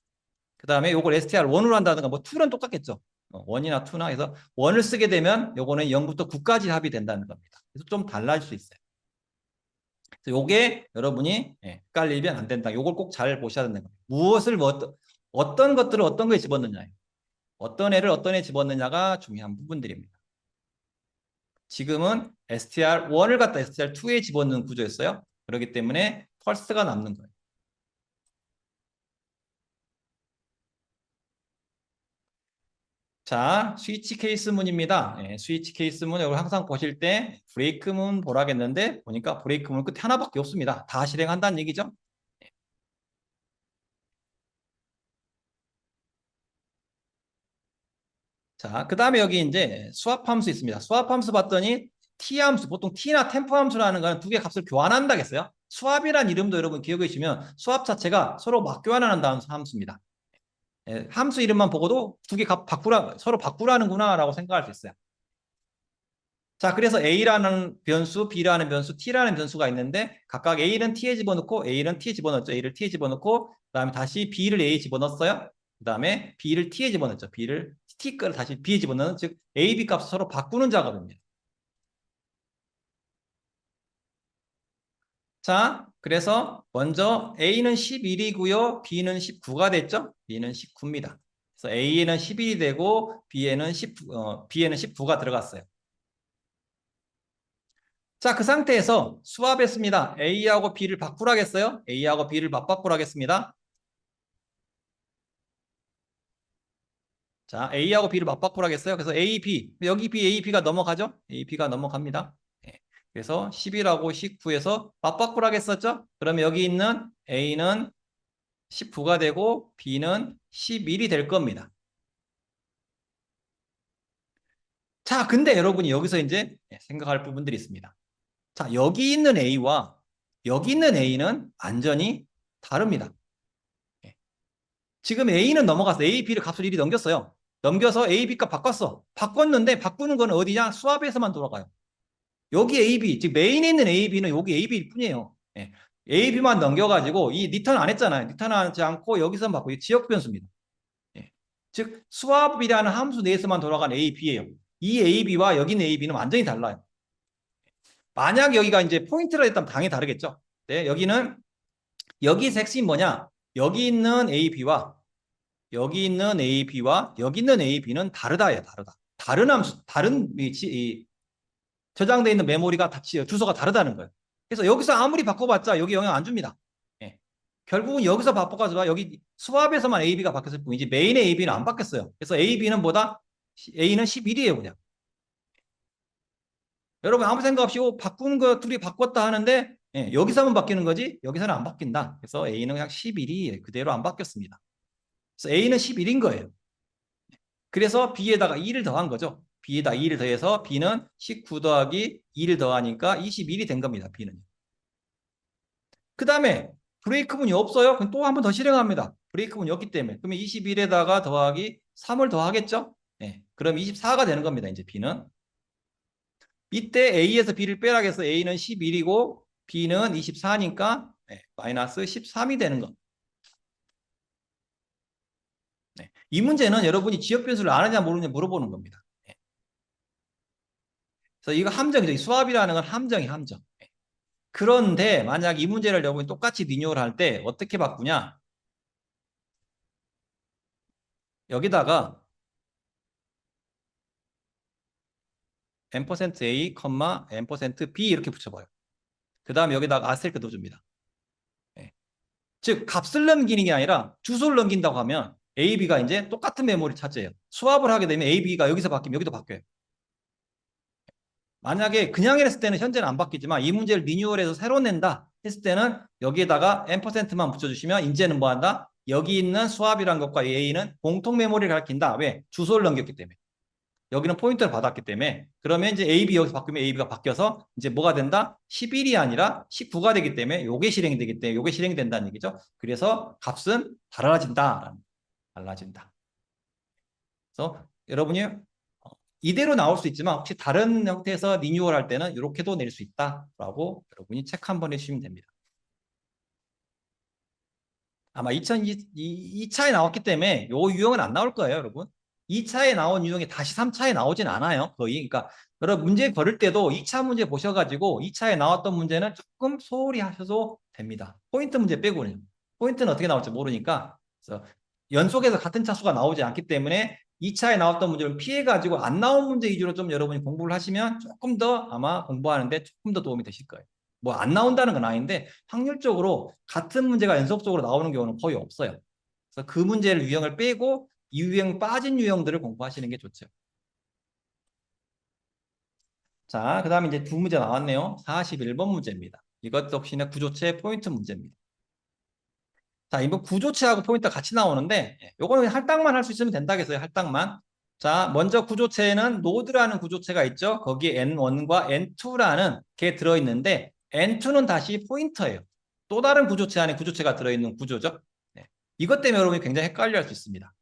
그 다음에 요걸 STR1으로 한다든가, 뭐 2는 똑같겠죠. 1이나 2나 해서 1을 쓰게 되면 요거는 0부터 9까지 합이 된다는 겁니다. 그래서 좀 달라질 수 있어요. 요게 여러분이 헷갈리면 안 된다. 요걸 꼭 잘 보셔야 된다. 무엇을 어떤 것들을 어떤 거에 집었느냐예요. 어떤 애를 어떤 애 집었느냐가 중요한 부분들입니다. 지금은 STR1을 갖다 STR2에 집어넣는 구조였어요. 그렇기 때문에 펄스가 남는 거예요. 자, 스위치 케이스문입니다. 스위치 케이스문 여러분 항상 보실 때 브레이크문 보라겠는데 보니까 브레이크문 끝에 하나밖에 없습니다. 다 실행한다는 얘기죠. 자, 그 다음에 여기 이제 수압 함수 있습니다. 수압 함수 봤더니 T 함수, 보통 T나 템포 함수라는 거는 두 개 값을 교환한다겠어요. 수압이란 이름도 여러분 기억해 주시면 수압 자체가 서로 막 교환하는 함수입니다. 함수 이름만 보고도 두 개 값 서로 바꾸라는구나 라고 생각할 수 있어요. 자, 그래서 A라는 변수, B라는 변수, T라는 변수가 있는데 각각 A는 T에 집어넣고 A는 T에 집어넣었죠. A를 T에 집어넣고 그다음에 다시 B를 A에 집어넣었어요. 그다음에 B를 T에 집어넣었죠. B를 T 거를 다시 B에 집어넣는 즉 A, B 값을 서로 바꾸는 작업입니다. 자, 그래서 먼저 A는 11이고요. B는 19가 됐죠. B는 19입니다. 그래서 A에는 11이 되고 B에는 19가 들어갔어요. 자, 그 상태에서 수압했습니다. A하고 B를 바꾸라겠어요? A하고 B를 맞바꾸라겠습니다. 자, A하고 B를 맞바꾸라겠어요? 그래서 A, B, 여기 B, A, B가 넘어가죠? A, B가 넘어갑니다. 그래서 11하고 19에서 맞바꾸라겠었죠? 그러면 여기 있는 A는 19가 되고 B는 11이 될 겁니다. 자, 근데 여러분이 여기서 이제 생각할 부분들이 있습니다. 자, 여기 있는 A와 여기 있는 A는 완전히 다릅니다. 지금 A는 넘어갔어. A, B를 값을 이리 넘겼어요. 넘겨서 A, B 값 바꿨어. 바꿨는데 바꾸는 건 어디냐? 수압에서만 돌아가요. 여기 A, B, 즉 메인에 있는 A, B는 여기 A, B일 뿐이에요. A, B만 넘겨가지고 이 리턴 안 했잖아요. 리턴 하지 않고 여기서 바꾸고 이 지역 변수입니다. 즉 수압이라는 함수 내에서만 돌아간 A, B예요. 이 A, B와 여기 있는 A, B는 완전히 달라요. 만약 여기가 이제 포인트라 했다면 당연히 다르겠죠. 네, 여기서 핵심이 뭐냐? 여기 있는 A, B와 여기 있는 A, B와 여기 있는 A, B는 다르다예요. 다르다. 다른 함수, 다른 저장되어 있는 메모리가 주소가 다르다는 거예요. 그래서 여기서 아무리 바꿔봤자 여기 영향 안 줍니다. 결국은 여기서 바꿔가지고 여기 수압에서만 A, B가 바뀌었을 뿐이지 메인의 A, B는 안 바뀌었어요. 그래서 A, B는 뭐다? A는 11이에요, 그냥. 여러분 아무 생각 없이 바꾸는 거 둘이 바꿨다 하는데 여기서만 바뀌는 거지 여기서는 안 바뀐다. 그래서 A는 그냥 11이 그대로 안 바뀌었습니다. 그래서 A는 11인 거예요. 그래서 B에다가 2를 더한 거죠. B에다 2를 더해서 B는 19 더하기 2를 더하니까 21이 된 겁니다. B는. 그 다음에 브레이크 문이 없어요? 그럼 또 한 번 더 실행합니다. 브레이크 문이 없기 때문에. 그러면 21에다가 더하기 3을 더하겠죠? 네. 그럼 24가 되는 겁니다. 이제 B는. 이때 A에서 B를 빼라겠어. A는 11이고 B는 24니까 마이너스 13이 되는 거. 네. 이 문제는 여러분이 지역 변수를 아느냐 모르느냐 물어보는 겁니다. 네. 그래서 이거 함정이죠. 이 수압이라는 건 함정이 함정. 네. 그런데 만약 이 문제를 여러분이 똑같이 리뉴얼 할 때 어떻게 바꾸냐? 여기다가 n%a, n%b 이렇게 붙여봐요. 그 다음에 여기다가 아스테리크 넣어줍니다. 네. 즉 값을 넘기는 게 아니라 주소를 넘긴다고 하면 A, B가 이제 똑같은 메모리 차지해요. 수합을 하게 되면 A, B가 여기서 바뀌면 여기도 바뀌어요. 만약에 그냥 했을 때는 현재는 안 바뀌지만 이 문제를 리뉴얼해서 새로 낸다 했을 때는 여기에다가 n%만 붙여주시면 이제는 뭐 한다? 여기 있는 수합이란 것과 A는 공통 메모리를 가리킨다. 왜? 주소를 넘겼기 때문에. 여기는 포인트를 받았기 때문에 그러면 이제 A, B 여기서 바꾸면 A, B가 바뀌어서 이제 뭐가 된다? 11이 아니라 19가 되기 때문에 요게 실행이 되기 때문에 요게 실행이 된다는 얘기죠. 그래서 값은 달라진다. 달라진다. 그래서 여러분이 이대로 나올 수 있지만 혹시 다른 형태에서 리뉴얼 할 때는 이렇게도 낼 수 있다라고 여러분이 체크 한번 해주시면 됩니다. 아마 2002차에 나왔기 때문에 요 유형은 안 나올 거예요, 여러분. 2차에 나온 유형이 다시 3차에 나오진 않아요, 거의. 그러니까 여러분 문제 걸을 때도 2차 문제 보셔가지고 2차에 나왔던 문제는 조금 소홀히 하셔도 됩니다. 포인트 문제 빼고는. 포인트는 어떻게 나올지 모르니까. 그래서 연속해서 같은 차수가 나오지 않기 때문에 2차에 나왔던 문제를 피해가지고 안 나온 문제 위주로 좀 여러분이 공부를 하시면 조금 더 아마 공부하는데 조금 더 도움이 되실 거예요. 뭐 안 나온다는 건 아닌데 확률적으로 같은 문제가 연속적으로 나오는 경우는 거의 없어요. 그래서 그 문제를 유형을 빼고 이 유형 빠진 유형들을 공부하시는 게 좋죠. 자, 그 다음에 이제 두 문제 나왔네요. 41번 문제입니다. 이것도 역시나 구조체 포인트 문제입니다. 자, 이번 구조체하고 포인트가 같이 나오는데 요거는 할당만 할 수 있으면 된다겠어요. 할당만. 자, 먼저 구조체에는 노드라는 구조체가 있죠. 거기에 N1과 N2라는 게 들어있는데 N2는 다시 포인터예요. 또 다른 구조체 안에 구조체가 들어있는 구조죠. 네. 이것 때문에 여러분이 굉장히 헷갈려 할 수 있습니다.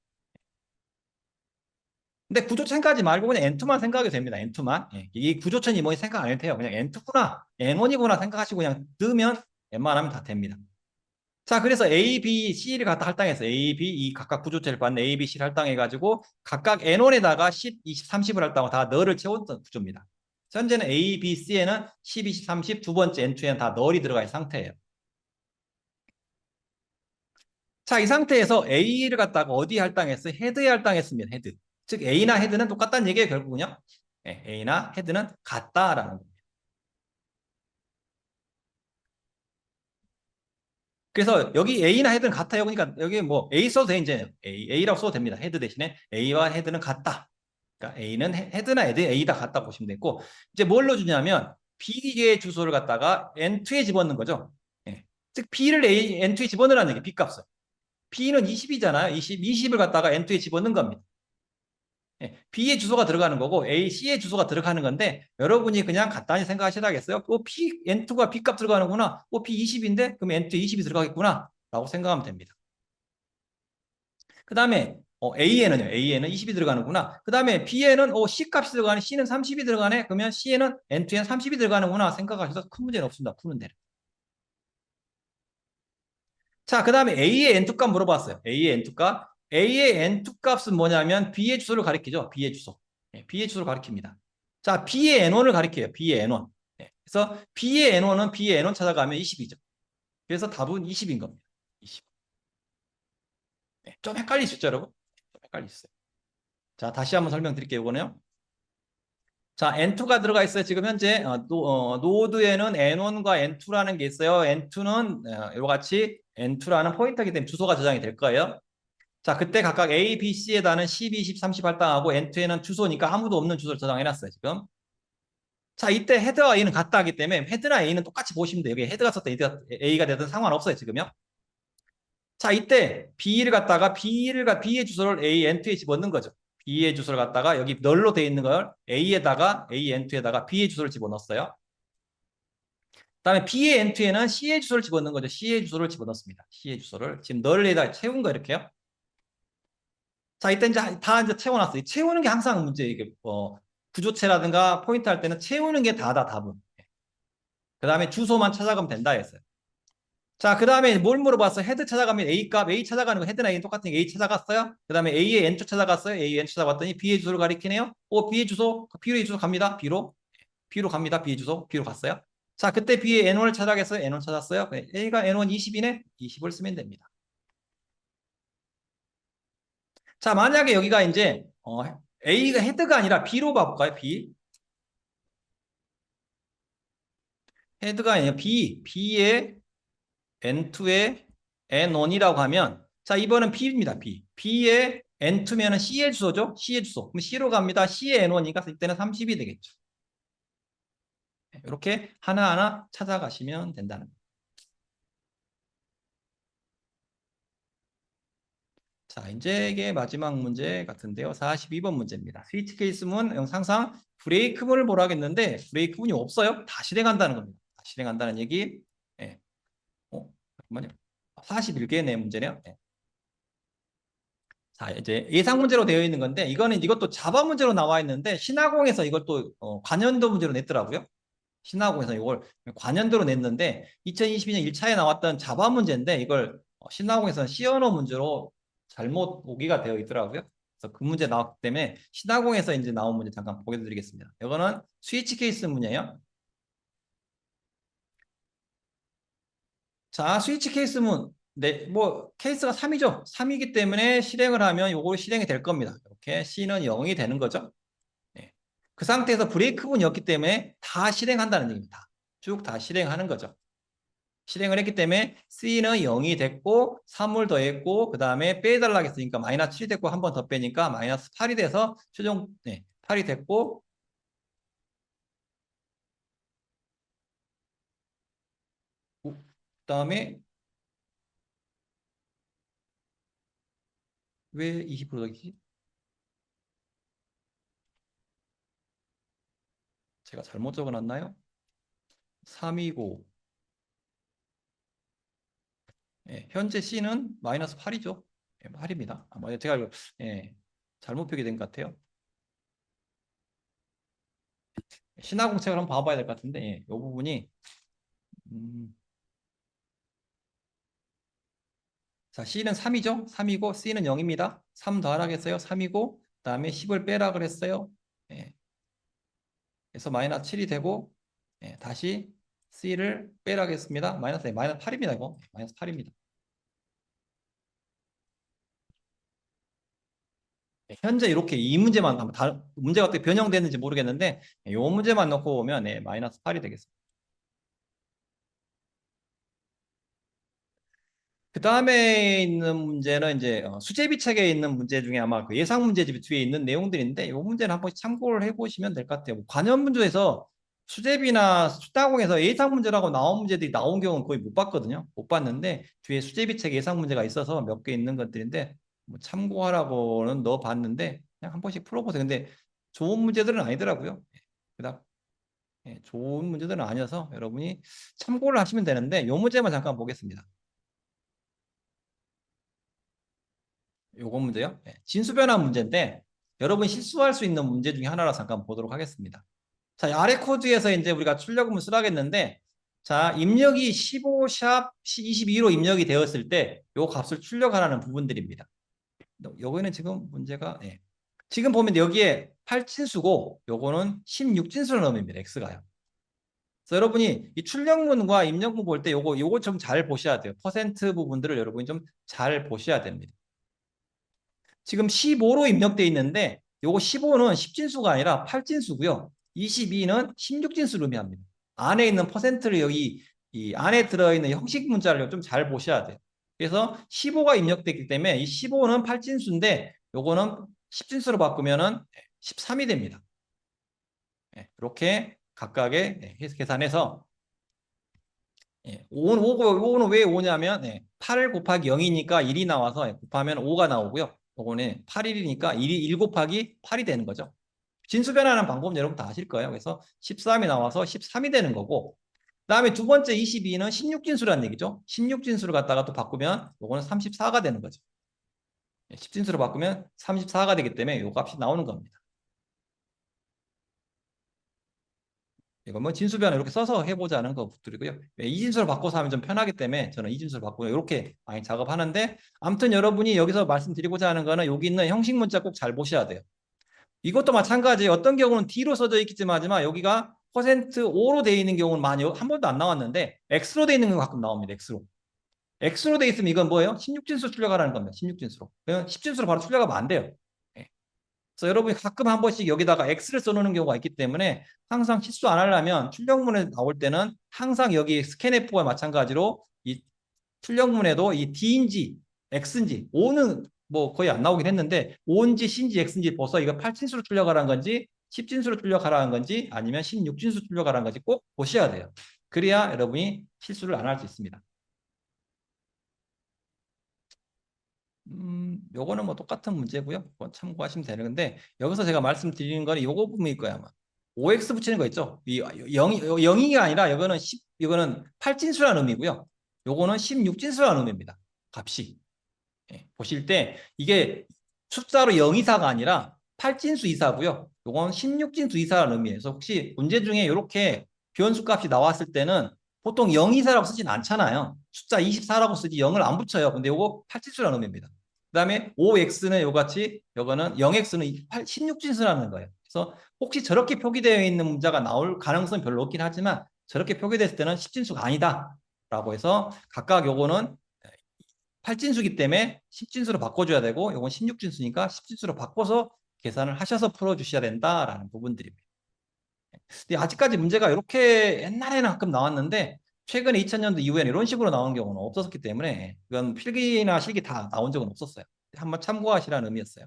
근데 구조체까지 말고 그냥 N2만 생각해도 됩니다. N2만. 예. 이 구조체는 뭐 생각 안 해도 돼요. 그냥 N2구나, N1이구나 생각하시고 그냥 넣으면 웬만하면 다 됩니다. 자, 그래서 A, B, C를 갖다 할당해서 A, B, 이 각각 구조체를 받는 A, B, C를 할당해가지고 각각 N1에다가 10, 20, 30을 할당하고 다 널을 채웠던 구조입니다. 현재는 A, B, C에는 10, 20, 30, 두 번째 N2에는 다 널이 들어가 있는 상태예요. 자, 이 상태에서 A를 갖다가 어디에 할당했어요? 헤드에 할당했습니다. 헤드. 즉 A나 헤드는 똑같다는 얘기예요, 결국은요. 네, A나 헤드는 같다라는 겁니다. 그래서 여기 A나 헤드는 같아요. 그러니까 여기 뭐 A 써도 돼, 이제. A라고 써도 됩니다. 헤드 대신에 A와 헤드는 같다. 그러니까 A는 헤드나 헤드 A다 같다 보시면 되고 이제 뭘 넣어주냐면 B의 주소를 갖다가 N2에 집어넣는 거죠. 예. 즉 B를 N2에 집어넣으라는 얘기, B값을. B는 20이잖아요. 20을 갖다가 N2에 집어넣는 겁니다. 예. B의 주소가 들어가는 거고 A, C의 주소가 들어가는 건데 여러분이 그냥 간단히 생각하시라겠어요. N2가 B값 들어가는구나. B 20인데 그럼 N2에 20이 들어가겠구나 라고 생각하면 됩니다. 그 다음에 A에는 20이 들어가는구나. 그 다음에 B에는 C값이 들어가네. C는 30이 들어가네. 그러면 C에는 N2에는 30이 들어가는구나 생각하셔서 큰 문제는 없습니다. 푸는 데는. 자, 그 다음에 A의 N2 값 물어봤어요. A의 N2 값. A의 N2 값은 뭐냐면 B의 주소를 가리키죠. B의 주소. B의 주소를 가리킵니다. 자, B의 N1을 가리켜요. B의 N1. 그래서 B의 N1은 B의 N1 찾아가면 20이죠. 그래서 답은 20인 겁니다. 20. 좀 헷갈릴 수 있죠, 여러분? 좀 헷갈릴 수 있어요. 자, 다시 한번 설명드릴게요, 이거는요. 자, N2가 들어가 있어요. 지금 현재 노드에는 N1과 N2라는 게 있어요. N2는 이와 같이 N2라는 포인터이기 때문에 주소가 저장이 될 거예요. 자, 그때 각각 A, B, C에다는 10, 20, 30 할당하고 N2에는 주소니까 아무도 없는 주소를 저장해놨어요. 지금. 자, 이때 헤드와 A는 같다 하기 때문에 헤드나 A는 똑같이 보시면 돼요. 여기 헤드가 썼다 A가 되든 상관없어요. 지금요. 자, 이때 B를 갖다가 B의 주소를 A, N2에 집어넣는 거죠. B의 주소를 갖다가 여기 널로 되어 있는 걸 A에다가 A, N2에다가 B의 주소를 집어넣었어요. 그다음에 B의 N2에는 C의 주소를 집어넣는 거죠. C의 주소를 집어넣습니다. C의 주소를 지금 널에다 채운 거 이렇게요. 자, 이때 이제 다 이제 채워놨어요. 채우는 게 항상 문제. 이게 구조체라든가 포인트 할 때는 채우는 게 다다 답은. 그다음에 주소만 찾아가면 된다 했어요. 자, 그 다음에 뭘 물어봤어? 헤드 찾아가면 A 값, A 찾아가는 거 헤드나 A는 똑같은 게 A 찾아갔어요? 그 다음에 A의 N초 찾아갔어요? A의 N 찾아봤더니 B의 주소를 가리키네요? B의 주소, B의 주소 갑니다. B로 갑니다. B의 주소, B로 갔어요. 자, 그때 B의 N1을 찾아겠어요? N1 찾았어요? A가 N1 20이네? 20을 쓰면 됩니다. 자, 만약에 여기가 이제, A가 헤드가 아니라 B로 봐볼까요? B. 헤드가 아니라 B의 N2에 N1이라고 하면 자 이번은 B입니다. B의 N2면은 C의 주소죠. C의 주소. 그럼 C로 갑니다. C의 N1이니까 이때는 30이 되겠죠. 이렇게 하나하나 찾아가시면 된다는 거예요. 자 이제 이게 마지막 문제 같은데요. 42번 문제입니다. 스위치 케이스문 항상 브레이크문을 보라 하겠는데 브레이크문이 없어요. 다 실행한다는 겁니다. 다 실행한다는 얘기. 예. 잠깐만요. 41개의 문제네요. 예. 자, 이제 예상 문제로 되어 있는 건데, 이것도 자바 문제로 나와 있는데, 신화공에서 이걸 또 관연도 문제로 냈더라고요. 신화공에서 이걸 관연도로 냈는데, 2022년 1차에 나왔던 자바 문제인데, 이걸 신화공에서는 시언어 문제로 잘못 오기가 되어 있더라고요. 그래서 그 문제 나왔기 때문에, 신화공에서 이제 나온 문제 잠깐 보여드리겠습니다. 이거는 스위치 케이스 문제예요. 자, 스위치 케이스문. 네, 뭐 케이스가 3이죠. 3이기 때문에 실행을 하면 요거 실행이 될 겁니다. 이렇게 C는 0이 되는 거죠. 네. 그 상태에서 브레이크문이었기 때문에 다 실행한다는 얘기입니다. 쭉 다 실행하는 거죠. 실행을 했기 때문에 C는 0이 됐고 3을 더했고 그 다음에 빼달라 했으니까 마이너스 7이 됐고 한 번 더 빼니까 마이너스 8이 돼서 최종 8이 됐고 그 다음에 왜 20% 더기지? 제가 잘못 적어놨나요? 3이고 현재 C는 마이너스 8이죠. 8입니다. 제가 잘못 표기된 것 같아요. 신화공책을 한번 봐봐야 될 것 같은데 이 부분이 음, 자 C는 3이죠. 3이고 C는 0입니다. 3 더하라겠어요. 3이고 그다음에 10을 빼라 그랬어요. 예, 그래서 마이너스 7이 되고 다시 C를 빼라겠습니다. 마이너스 8입니다. 이거 마이너스 8입니다. 현재 이렇게 이 문제만 한번 문제가 어떻게 변형됐는지 모르겠는데 이 문제만 넣고 오면 마이너스 8이 되겠습니다. 그 다음에 있는 문제는 이제 수제비 책에 있는 문제 중에 아마 그 예상 문제집 뒤에 있는 내용들인데 이 문제는 한번 참고를 해보시면 될 것 같아요. 관련 문제에서 수제비나 수다공에서 예상 문제라고 나온 문제들이 나온 경우는 거의 못 봤거든요. 못 봤는데 뒤에 수제비 책 예상 문제가 있어서 몇 개 있는 것들인데 뭐 참고하라고는 넣어봤는데 그냥 한 번씩 풀어보세요. 근데 좋은 문제들은 아니더라고요. 그다음 좋은 문제들은 아니어서 여러분이 참고를 하시면 되는데 이 문제만 잠깐 보겠습니다. 요거 문제요? 진수변화 문제인데 여러분 실수할 수 있는 문제 중에 하나라 잠깐 보도록 하겠습니다. 자, 아래 코드에서 이제 우리가 출력음을 쓰라겠는데 자, 입력이 15샵 22로 입력이 되었을 때 요 값을 출력하라는 부분들입니다. 요거는 지금 문제가 지금 보면 여기에 8진수고 요거는 16진수로 넣으면 x가요. 그래서 여러분이 이 출력문과 입력문 볼 때 요거 좀 잘 보셔야 돼요. 퍼센트 부분들을 여러분이 좀 잘 보셔야 됩니다. 지금 15로 입력돼 있는데 요거 15는 10진수가 아니라 8진수고요. 22는 16진수를 의미합니다. 안에 있는 퍼센트를 여기 이 안에 들어있는 형식 문자를 좀 잘 보셔야 돼요. 그래서 15가 입력됐기 때문에 이 15는 8진수인데 요거는 10진수로 바꾸면은 13이 됩니다. 이렇게 각각의 계산해서 5는 왜 5냐면 8 곱하기 0이니까 1이 나와서 곱하면 5가 나오고요. 요거는 8일이니까 1 곱하기 8이 되는 거죠. 진수 변화하는 방법은 여러분 다 아실 거예요. 그래서 13이 나와서 13이 되는 거고 그다음에 두 번째 22는 16진수라는 얘기죠. 16진수를 갖다가 또 바꾸면 요거는 34가 되는 거죠. 10진수로 바꾸면 34가 되기 때문에 요 값이 나오는 겁니다. 이거 뭐 진수변을 이렇게 써서 해보자는 것들이고요. 이진수로 바꿔서 하면 좀 편하기 때문에 저는 이진수로 바꾸고 이렇게 많이 작업하는데, 아무튼 여러분이 여기서 말씀드리고자 하는 거는 여기 있는 형식 문자 꼭 잘 보셔야 돼요. 이것도 마찬가지. 어떤 경우는 D로 써져 있겠지만 여기가 %5로 되어 있는 경우는 많이 한 번도 안 나왔는데 X로 되어 있는 경우 가끔 나옵니다. X로 되어 있으면 이건 뭐예요? 16진수 출력하라는 겁니다. 16진수로. 10진수로 바로 출력하면 안 돼요. 예. 그래서 여러분이 가끔 한 번씩 여기다가 X를 써놓는 경우가 있기 때문에 항상 실수 안 하려면 출력문에 나올 때는 항상 여기 스캔F와 마찬가지로 이 출력문에도 이 D인지 X인지, O는 뭐 거의 안 나오긴 했는데 O인지 C인지 X인지 벌써 이거 8진수로 출력하라는 건지 10진수로 출력하라는 건지 아니면 16진수 출력하라는 건지 꼭 보셔야 돼요. 그래야 여러분이 실수를 안 할 수 있습니다. 요거는 뭐 똑같은 문제고요. 참고하시면 되는 건데, 여기서 제가 말씀드리는 거는 요거 부분일 거야, 아마. OX 붙이는 거 있죠? 이 0이 아니라 이거는 8진수라는 의미고요. 요거는 16진수라는 의미입니다. 값이. 예, 보실 때 이게 숫자로 0 이사가 아니라 8진수 이사고요. 요건 16진수 이사라는 의미예요. 그래서 혹시 문제 중에 이렇게 변수 값이 나왔을 때는 보통 0 이사라고 쓰진 않잖아요. 숫자 24라고 쓰지 0을 안 붙여요. 근데 요거 8진수라는 의미입니다. 그다음에 5x는 요같이, 요거는 0x는 16진수라는 거예요. 그래서 혹시 저렇게 표기되어 있는 문자가 나올 가능성은 별로 없긴 하지만 저렇게 표기됐을 때는 10진수가 아니다 라고 해서 각각 요거는 8진수기 때문에 10진수로 바꿔줘야 되고, 이건 16진수니까 10진수로 바꿔서 계산을 하셔서 풀어주셔야 된다라는 부분들입니다. 근데 아직까지 문제가 이렇게 옛날에는 가끔 나왔는데 최근에 2000년도 이후에는 이런 식으로 나온 경우는 없었기 때문에 이건 필기나 실기 다 나온 적은 없었어요. 한번 참고하시라는 의미였어요.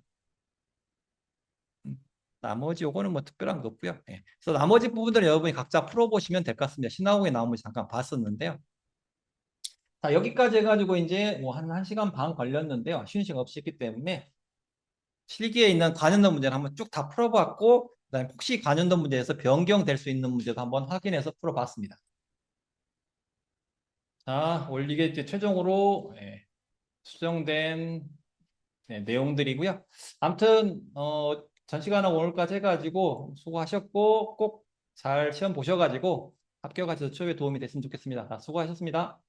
음, 나머지 요거는 뭐 특별한 거 없고요. 예. 그래서 나머지 부분들은 여러분이 각자 풀어보시면 될 것 같습니다. 신화공에 나온 문제 잠깐 봤었는데요. 자, 여기까지 해가지고 이제 뭐 한 1시간 반 걸렸는데요. 쉬는 시간 없이 했기 때문에 실기에 있는 관연도 문제를 한번 쭉 다 풀어봤고, 그다음에 혹시 관연도 문제에서 변경될 수 있는 문제도 한번 확인해서 풀어봤습니다. 자, 이게 이제 최종으로 수정된 내용들이고요. 아무튼 전 시간은 오늘까지 해가지고 수고하셨고 꼭 잘 시험 보셔가지고 합격하셔서 취업에 도움이 됐으면 좋겠습니다. 자, 수고하셨습니다.